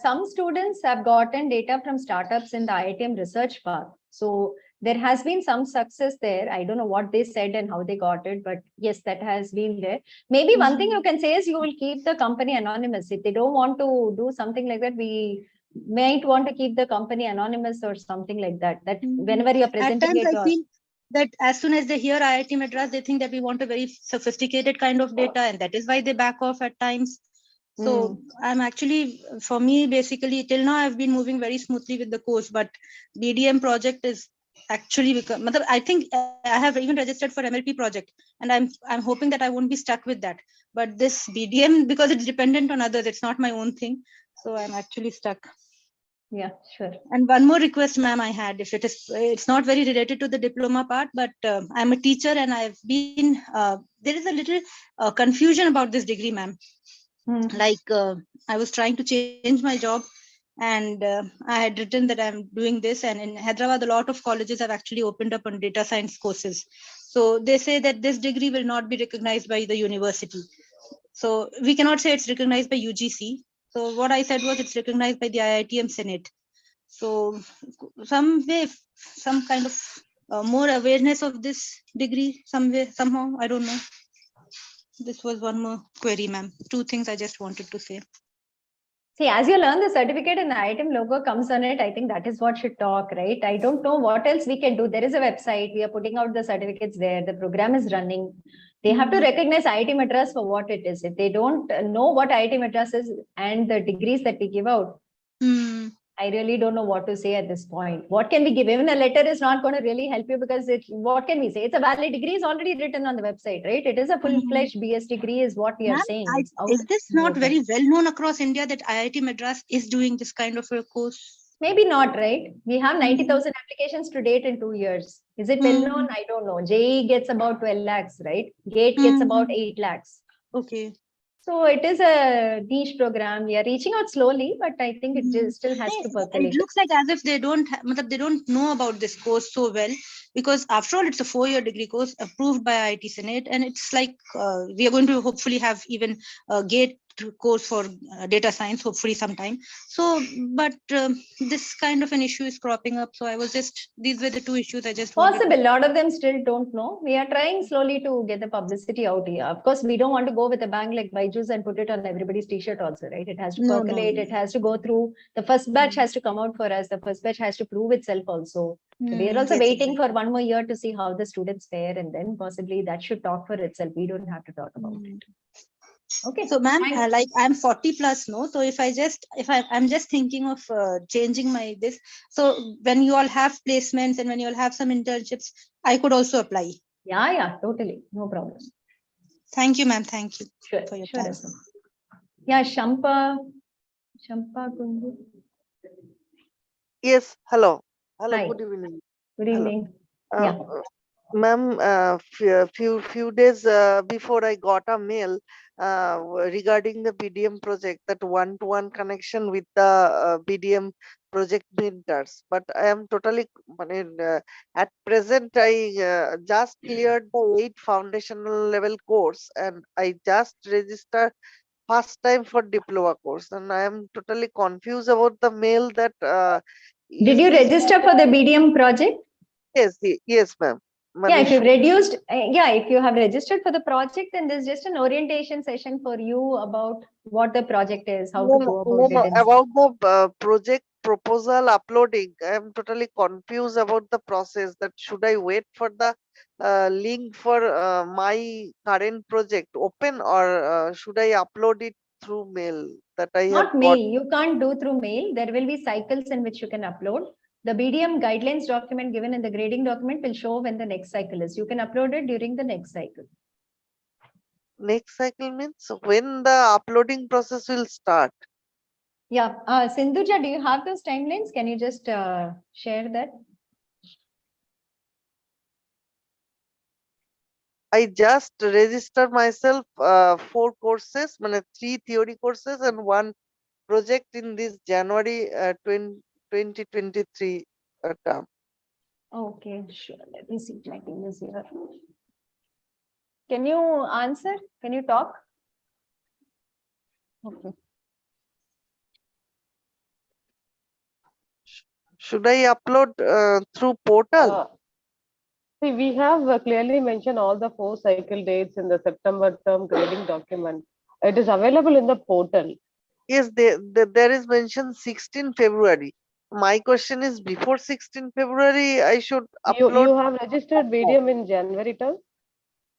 some students have gotten data from startups in the IITM research path. So there has been some success there. I don't know what they said and how they got it, but yes, that has been there. Maybe one thing you can say is you will keep the company anonymous. If they don't want to do something like that, we might want to keep the company anonymous or something like that. That whenever you're presenting it. I feel that as soon as they hear IIT Madras, they think that we want a very sophisticated kind of data, and that is why they back off at times. So I'm actually, for me, basically, till now, I've been moving very smoothly with the course, but BDM project is actually become, I think I have even registered for MLP project, and I'm hoping that I won't be stuck with that. But this BDM, because it's dependent on others, it's not my own thing. So I'm actually stuck. Yeah, sure. And one more request, ma'am, I had, if it's not very related to the diploma part, but I'm a teacher and I've been, there is a little confusion about this degree, ma'am. Like I was trying to change my job, and I had written that I'm doing this, and in Hyderabad, a lot of colleges have actually opened up on data science courses. So they say that this degree will not be recognized by the university. So we cannot say it's recognized by UGC. So what I said was it's recognized by the IITM Senate. So some kind of more awareness of this degree somehow, I don't know. This was one more query, ma'am. 2 things I just wanted to say. See, as you learn the certificate and the item logo comes on it, I think that is what should talk, right? I don't know what else we can do. There is a website, we are putting out the certificates there, the program is running. They have to recognize IIT Madras for what it is. If they don't know what IIT Madras is and the degrees that we give out, I really don't know what to say at this point. What can we give? Even a letter is not going to really help you because what can we say? It's a valid degree is already written on the website, right? It is a full-fledged BS degree is what we are saying. Is this not very well known across India that IIT Madras is doing this kind of a course? Maybe not, right? We have 90,000 applications to date in 2 years. Is it well known? I don't know. JEE gets about 12 lakhs, right? GATE gets about 8 lakhs. Okay. So it is a niche program. We are reaching out slowly, but I think it just still has to percolate. It looks like as if they don't know about this course so well, because after all, it's a 4-year degree course approved by IIT Senate, and it's like we are going to hopefully have even a GATE course for data science, hopefully sometime. So, but this kind of an issue is cropping up. So these were the two issues I just wanted Possible. A lot of them still don't know. We are trying slowly to get the publicity out here. Of course, we don't want to go with a bang like Byju's and put it on everybody's t-shirt also, right? It has to percolate. It has to go through. The first batch has to come out for us. The first batch has to prove itself also. So we are also waiting for 1 more year to see how the students fare, and then possibly that should talk for itself. We don't have to talk about it. Okay. So, ma'am, like I'm 40 plus, no? So if I'm just thinking of changing my this. So when you all have placements and when you all have some internships, I could also apply. Yeah, totally. No problem. Thank you, ma'am. Thank you for your time. Yeah, Shampa Kundu. Yes, hello. Hello, Hi. good evening. Good evening. Ma'am, few days before I got a mail regarding the BDM project, that one-to-one connection with the BDM project mentors. But I am totally, at present, I just cleared the 8 foundational level course, and I just registered first time for diploma course, and I am totally confused about the mail that. Did you register for the BDM project? Yes, ma'am. Yeah, if you've reduced, if you have registered for the project, then there's just an orientation session for you about what the project is, how to go about it. About the project proposal uploading, I am totally confused about the process. That should I wait for the link for my current project open, or should I upload it through mail? That I Not mail. You can't do through mail. There will be cycles in which you can upload. The BDM guidelines document given in the grading document will show when the next cycle is. You can upload it during the next cycle. Next cycle means when the uploading process will start? Yeah. Sindhuja, do you have those timelines? Can you just share that? I just registered myself 4 courses, 3 theory courses and 1 project in this January 2023 term. Okay, sure. Let me see. Checking this here. Can you answer? Can you talk? Okay. Should I upload through portal? See, we have clearly mentioned all the 4 cycle dates in the September term grading document. It is available in the portal. Yes, there is mentioned 16 February. My question is, before 16 February, I should upload. You have registered BDM in January term?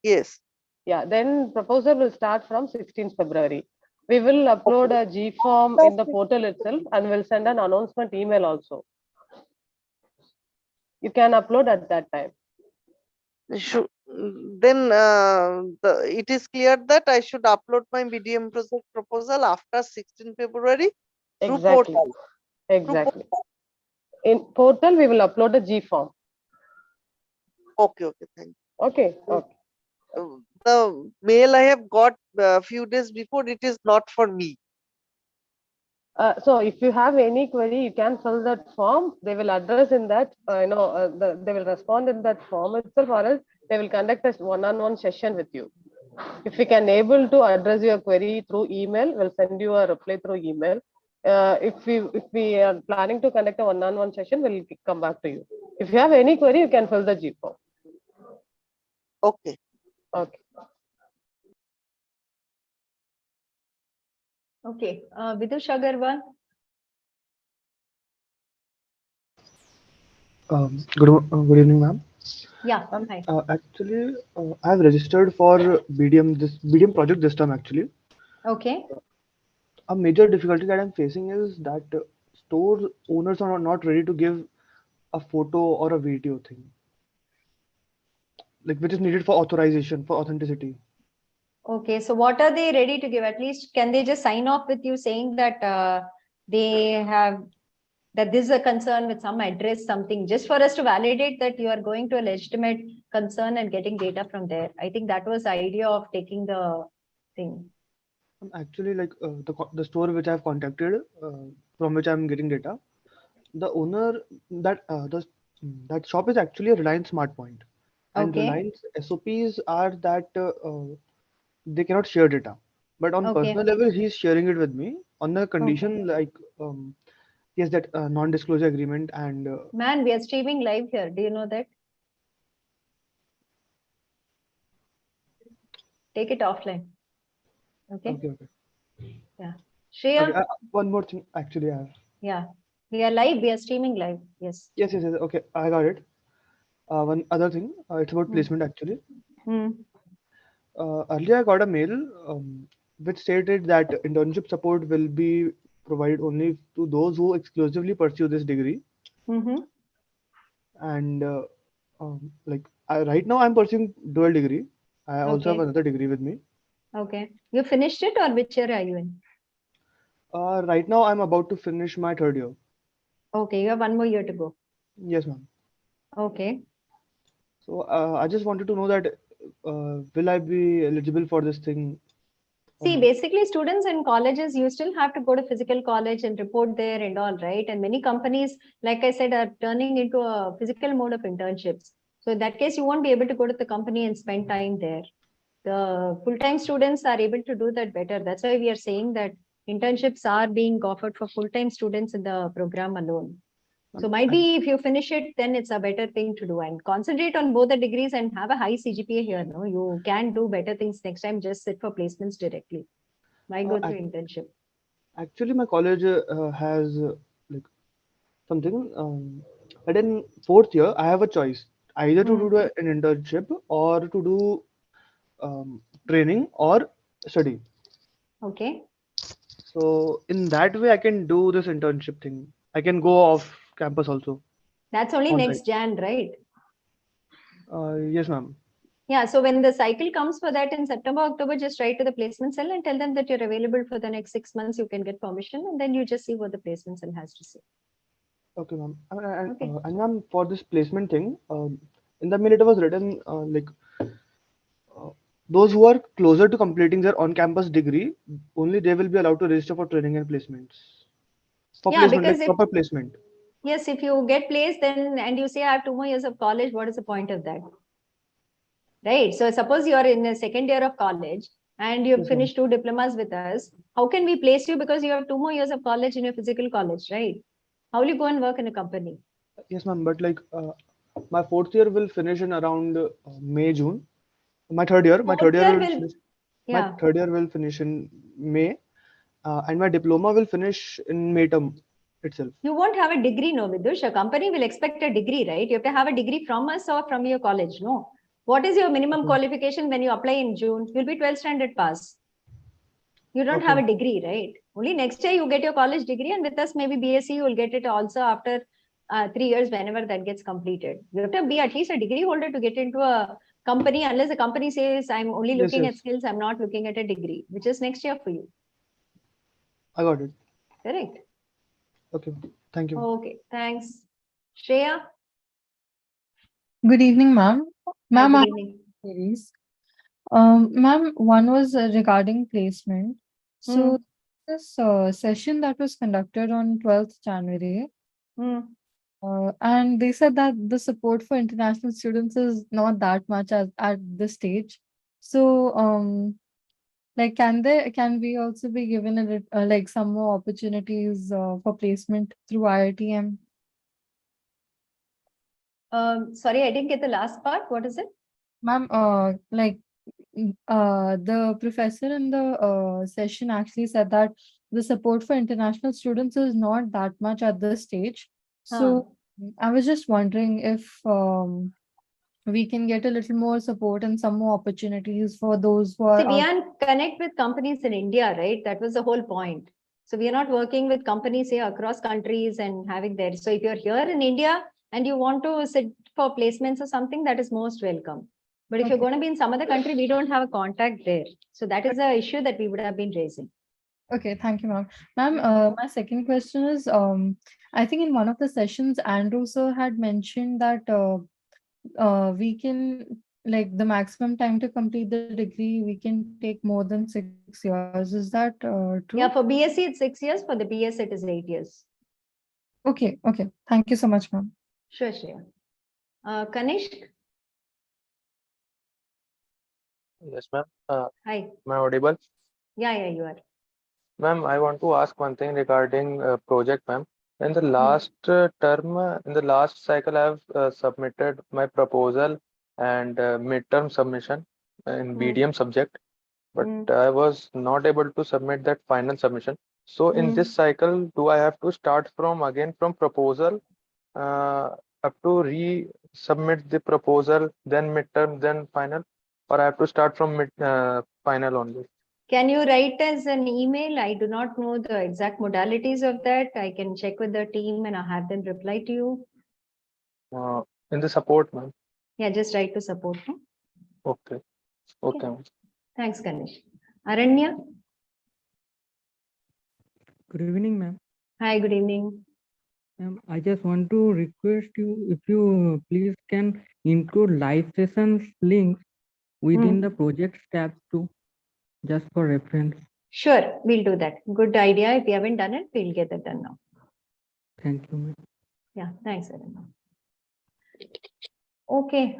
Yes. Yeah, then proposal will start from 16th February. We will upload a G form in the portal itself and we'll send an announcement email also. You can upload at that time. Then it is clear that I should upload my BDM project proposal after 16 February through portal. Exactly. In portal, we will upload a G form. Okay, thank you. Okay. The mail I have got a few days before, it is not for me. So if you have any query, you can fill that form. They will address in that, they will respond in that form itself, or else they will conduct a one-on-one session with you. If we can able to address your query through email, we'll send you a reply through email. If we are planning to conduct a one-on-one session, we'll come back to you. If you have any query, you can fill the G form. Okay. Okay, Vidush Agarwal. Good evening, ma'am. Yeah, Ma'am, hi. actually, I have registered for BDM project this time. Actually, Okay. a major difficulty that I'm facing is that store owners are not ready to give a photo or a video thing, like which is needed for authorization for authenticity. Okay, so what are they ready to give? At least can they just sign off with you saying that they have that this is a concern with some address, something, just for us to validate that you are going to a legitimate concern and getting data from there. I think that was the idea of taking the thing. Actually, like the store which I've contacted, from which I'm getting data, the owner that shop is actually a Reliance Smart Point, and Okay. Reliance SOPs are that they cannot share data. But on Okay. personal level, he's sharing it with me on the condition like he has that non-disclosure agreement and Man, we are streaming live here. Do you know that? Take it offline. Okay. okay. Yeah. Shreya. Okay, one more thing actually I have. Yeah. We are live. We are streaming live. Yes. Yes. Okay, I got it. One other thing, it's about placement actually. Earlier I got a mail which stated that internship support will be provided only to those who exclusively pursue this degree. And like right now I'm pursuing dual degree. I also have Okay. another degree with me. Okay. You finished it, or which year are you in? Right now I'm about to finish my third year. Okay, you have one more year to go. Yes, ma'am. Okay. So I just wanted to know that will I be eligible for this thing? or See, not? basically, students in colleges, you still have to go to physical college and report there and all, right? And many companies, like I said, are turning into a physical mode of internships. So in that case, you won't be able to go to the company and spend time there. The full-time students are able to do that better. That's why we are saying that internships are being offered for full-time students in the program alone. So might be if you finish it, then it's a better thing to do, and concentrate on both the degrees and have a high CGPA here. No, you can do better things next time. Just sit for placements directly. Why go through internship? Actually, my college has like something that in fourth year I have a choice either to do an internship or to do training or study. Okay. So in that way, I can do this internship thing. I can go off campus also. That's only On next site. Jan, right? Yes, ma'am. Yeah. So when the cycle comes for that in September, October, just write to the placement cell and tell them that you're available for the next 6 months. You can get permission, and then you just see what the placement cell has to say. Okay, ma'am. Okay. And ma'am, for this placement thing, in the mail it was written like those who are closer to completing their on-campus degree, only they will be allowed to register for training and placements. For Yeah, placement, because like if proper placement. yes, if you get placed, then and you say I have 2 more years of college, what is the point of that? Right. So suppose you are in the second year of college and you've Yes, ma'am. finished 2 diplomas with us. How can we place you because you have 2 more years of college in your physical college, right? How will you go and work in a company? Yes, ma'am. But like my fourth year will finish in around May, June. My third year Fourth year will will, finish. My yeah. third year will finish in May, and my diploma will finish in May term itself. You won't have a degree, no, Vidush. A company will expect a degree, right? You have to have a degree from us or from your college, no? What is your minimum qualification when you apply in June? You'll be 12th standard pass. You don't have a degree, right? Only next year you get your college degree, and with us, maybe BSc, you will get it also after 3 years, whenever that gets completed. You have to be at least a degree holder to get into a company, unless the company says, I'm only Yes, looking yes. at skills, I'm not looking at a degree, which is next year for you. I got it. Correct. Okay. Thank you. Okay, thanks. Shreya? Good evening, ma'am. Hi, Ma'am, I good have evening. queries. Ma'am, one was regarding placement. So this session that was conducted on 12th January, and they said that the support for international students is not that much as at this stage. So, like, can we also be given like some more opportunities for placement through IITM? Sorry, I didn't get the last part. What is it? Ma'am, like the professor in the session actually said that the support for international students is not that much at this stage. So I was just wondering if we can get a little more support and some more opportunities for those who See, are we out. are connect with companies in India, right? That was the whole point. So we are not working with companies here across countries and having there. So if you're here in India and you want to sit for placements or something, that is most welcome. But if you're Okay. going to be in some other country, we don't have a contact there. So that is the issue that we would have been raising. Okay, thank you, ma'am. Ma'am, my second question is, I think in one of the sessions, Andrew sir had mentioned that we can, like, the maximum time to complete the degree, we can take more than 6 years. Is that true? Yeah, for BSc, it's 6 years. For the BS, it is 8 years. Okay, okay. Thank you so much, ma'am. Sure, Shreya. Kanishk? Yes, ma'am. Hi. Am I audible? Yeah, you are. Ma'am, I want to ask one thing regarding project, ma'am. In the last term, in the last cycle, I have submitted my proposal and midterm submission in BDM subject, but I was not able to submit that final submission. So in this cycle, do I have to start from again from proposal up to resubmit the proposal, then midterm, then final, or I have to start from final only? Can you write as an email? I do not know the exact modalities of that. I can check with the team and I'll have them reply to you. In the support, ma'am. Yeah, just write to support. No? Okay. Okay, ma'am. Thanks, Ganesh. Aranya? Good evening, ma'am. Hi, good evening. Ma'am, I just want to request you if you please can include live sessions links within the project tabs too, just for reference. Sure, we'll do that. Good idea. If we haven't done it, we'll get it done now. Thank you, ma'am. Yeah, thanks, Aranya. Okay.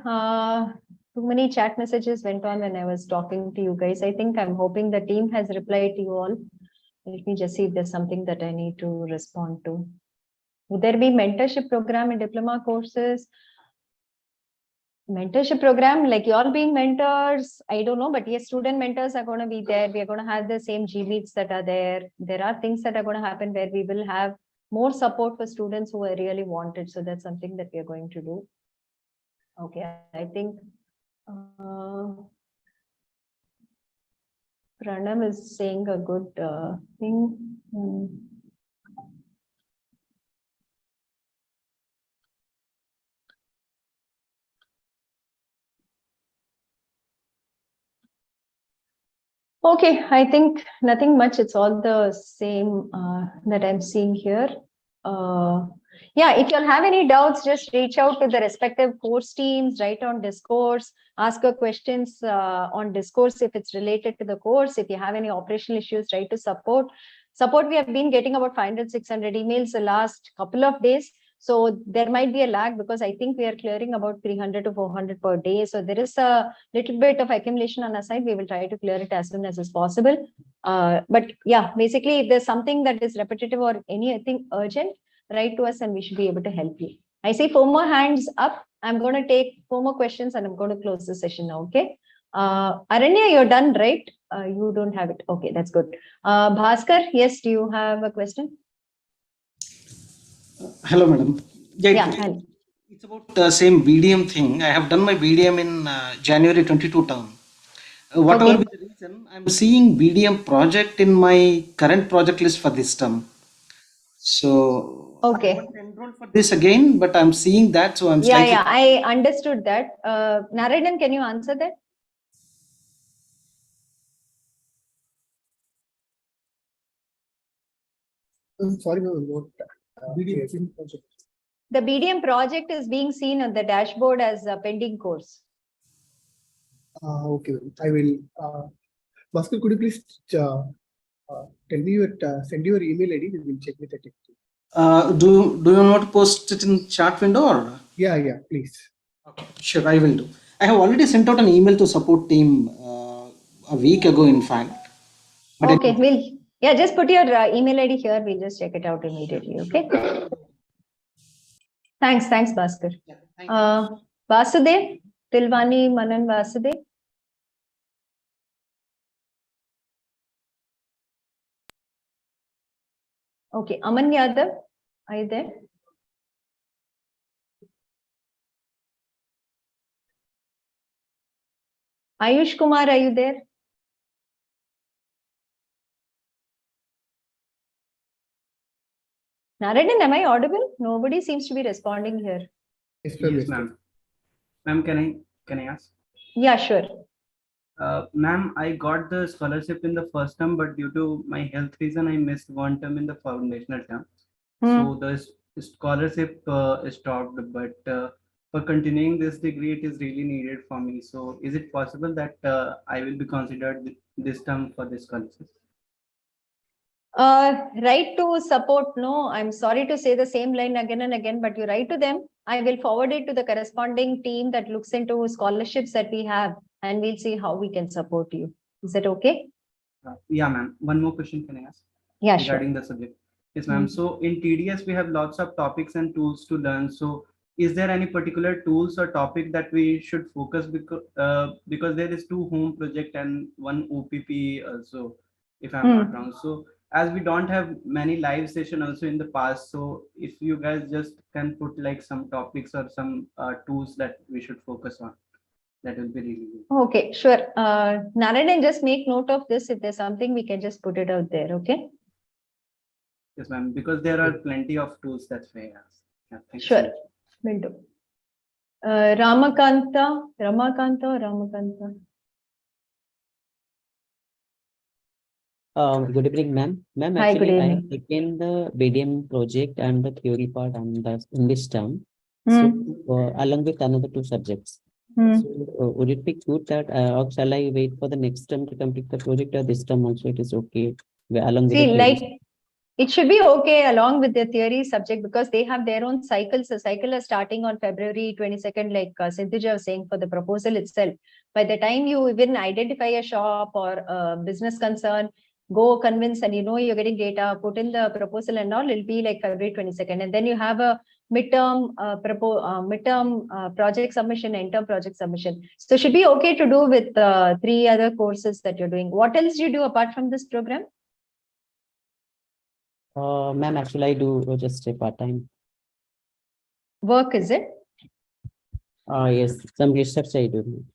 Too many chat messages went on when I was talking to you guys. I think I'm hoping the team has replied to you all. Let me just see if there's something that I need to respond to. Would there be mentorship program in diploma courses? Mentorship program, like you all being mentors, I don't know, but yes, student mentors are going to be there. We are going to have the same G meets that are there. There are things that are going to happen where we will have more support for students who are really wanted. So that's something that we are going to do. Okay, I think Pranam is saying a good thing. Okay, I think nothing much. It's all the same that I'm seeing here. Yeah, if you'll have any doubts, just reach out to the respective course teams, write on discourse, ask your questions on discourse if it's related to the course. If you have any operational issues, write to support. Support, we have been getting about 500, 600 emails the last couple of days. So there might be a lag because I think we are clearing about 300 to 400 per day. So there is a little bit of accumulation on our side. We will try to clear it as soon as is possible. But yeah, basically, if there's something that is repetitive or anything urgent, write to us and we should be able to help you. I see 4 more hands up. I'm going to take 4 more questions and I'm going to close the session now. Okay. Aranya, you're done, right? You don't have it. Okay, that's good. Bhaskar, yes, do you have a question? Hello, madam. Yeah, it's about the same BDM thing. I have done my BDM in January 22 term. Whatever be the reason, I'm seeing BDM project in my current project list for this term. So okay. I want to enroll for this again, but I'm seeing that, so I'm slightly. Yeah, I understood that. Narayan, can you answer that? Sorry, what BDM project? The BDM project is being seen on the dashboard as a pending course. Okay, I will. Bhaskar, could you please tell me send your email ID? We will check with the tech team. Do you want to post it in chat window or? Yeah, please. Okay, sure, I will do. I have already sent out an email to support team a week ago, in fact. But okay, just put your email ID here. We'll just check it out immediately. Okay. Thanks, Bhaskar. Yeah, thank you. Vasudev, Tilwani, Manan, Vasudev. Okay, Aman Yadav, are you there? Ayush Kumar, are you there? Narayan, am I audible? Nobody seems to be responding here. Yes, ma'am. Ma'am, can I ask? Yeah, sure. Ma'am, I got the scholarship in the first term, but due to my health reason, I missed one term in the foundational term. So the scholarship stopped, but for continuing this degree, it is really needed for me. So is it possible that I will be considered this term for this scholarship? Write to support. No, I'm sorry to say the same line again and again, but you write to them. I will forward it to the corresponding team that looks into scholarships that we have, and we'll see how we can support you. Is that okay? Yeah, ma'am. One more question can I ask? Yeah, regarding sure. the subject. Yes, ma'am. So in TDS, we have lots of topics and tools to learn. So is there any particular tools or topic that we should focus because there is 2 home project and 1 OPP also, if I'm not wrong. So as we don't have many live session also in the past, so if you guys just can put like some topics or some tools that we should focus on, that will be really good. Okay, sure. Narayan, just make note of this. If there's something, we can just put it out there. Okay. Yes, ma'am. Because there are plenty of tools. That's why I asked. Yeah, thanks. Sure. Will do. Ramakanta, Ramakanta. Good evening, ma'am. Ma'am, Hi, good actually, I have evening. taken the BDM project and the theory part and in this term. So, along with another 2 subjects. So, would it be good that, or shall I wait for the next term to complete the project, or this term also it is okay along with the See, theory? like it should be okay along with the theory subject because they have their own cycles. The cycle is starting on February 22nd, like Sindhuja was saying for the proposal itself. By the time you even identify a shop or a business concern, go convince and you're getting data, put in the proposal and all, it'll be like February 22nd. And then you have a midterm project submission, interim project submission. So it should be okay to do with 3 other courses that you're doing. What else do you do apart from this program? Ma'am, actually, I do just a part-time. Work, is it? Yes, some research I do.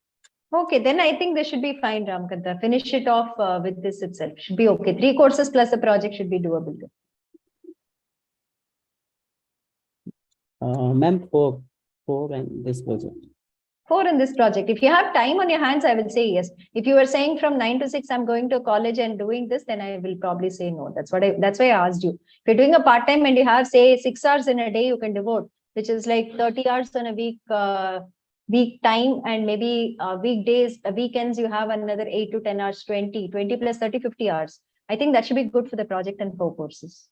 Okay, then I think they should be fine, Ramkanta. Finish it off with this itself. Should be okay. 3 courses plus a project should be doable. Ma'am, 4 and this project. 4 in this project. If you have time on your hands, I will say yes. If you were saying from 9 to 6, I'm going to college and doing this, then I will probably say no. That's why I asked you. If you're doing a part-time and you have, say, 6 hours in a day, you can devote, which is like 30 hours in a week time, and maybe weekdays, weekends, you have another 8 to 10 hours, 20 plus 30, 50 hours. I think that should be good for the project and 4 courses.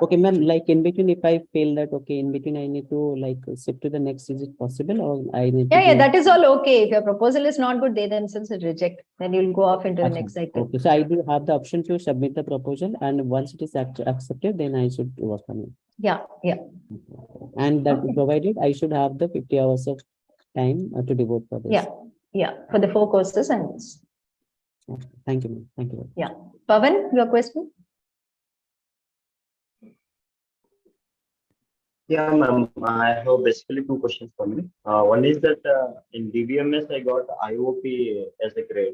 Okay, ma'am, like in between, if I feel that, okay, in between I need to like shift to the next, is it possible or I need to Yeah, that is all okay. If your proposal is not good, they themselves will reject. Then you'll go off into the next cycle. Okay, so I do have the option to submit the proposal, and once it is accepted, then I should work on it. Yeah. And that provided I should have the 50 hours of time to devote for this. Yeah, for the 4 courses and this. Okay. Thank you, ma'am. Thank you. Yeah. Pavan, your question? Yeah, ma'am. I have basically 2 questions for me. One is that in DBMS, I got IOP as a grade.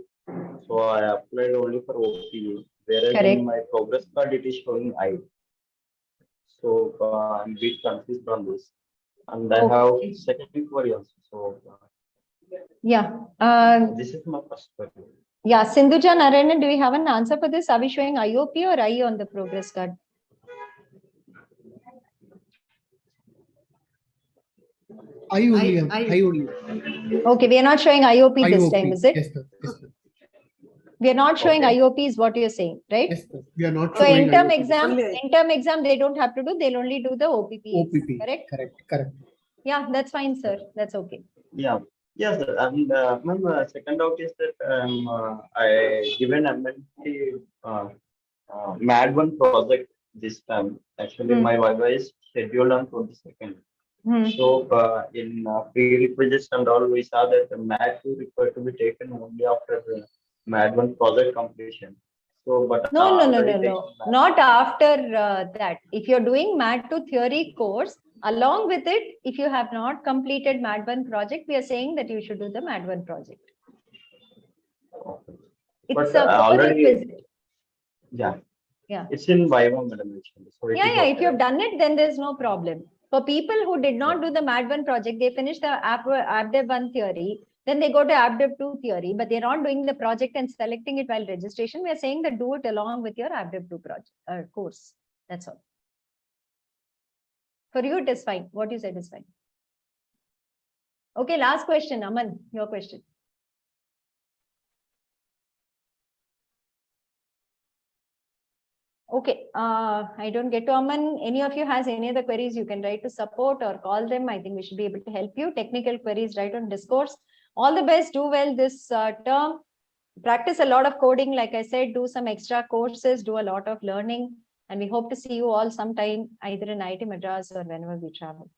So I applied only for OPU, whereas in my progress card, it is showing I. So I'm a bit confused on this. And I have second query also. So this is my first query. Yeah, Sindhuja Narayanan, do we have an answer for this? Are we showing IOP or I on the progress card? I only. Okay, we are not showing IOP this time, is it? Yes, sir. Yes, sir. We are not showing IOP is what you're saying, right? Yes, sir. We are not so showing interim IOP. exam, they don't have to do, they'll only do the OPP. Correct. Yeah, that's fine, sir. That's okay. Yeah. Yes, sir. And ma'am, second doubt is that I given MNT MAD one project this time. Actually, my Viva is scheduled on 22nd. So in prerequisites and all, we saw that the MAD 2 required to be taken only after the MAD 1 project completion. So, but No, no, no, already no, taken no. math. Not after that. If you're doing Mat 2 theory course, along with it, if you have not completed Mat 1 project, we are saying that you should do the Mat 1 project. It's But a already, prerequisite. yeah, Yeah. it's in Viva, madam, actually. So it Yeah, is yeah. okay, If you've right? done it, then there's no problem. For people who did not do the Mat 1 project, they finished the AppDev 1 theory, then they go to AppDev 2 theory, but they're not doing the project and selecting it while registration. We are saying that do it along with your AppDev 2 project course. That's all. For you, it is fine. What you said is fine. Okay, last question, Aman, your question. Okay, I don't get to Aman. Any of you has any other queries, you can write to support or call them. I think we should be able to help you. Technical queries, write on Discourse. All the best, do well this term. Practice a lot of coding. Like I said, do some extra courses, do a lot of learning. And we hope to see you all sometime, either in IIT Madras or whenever we travel.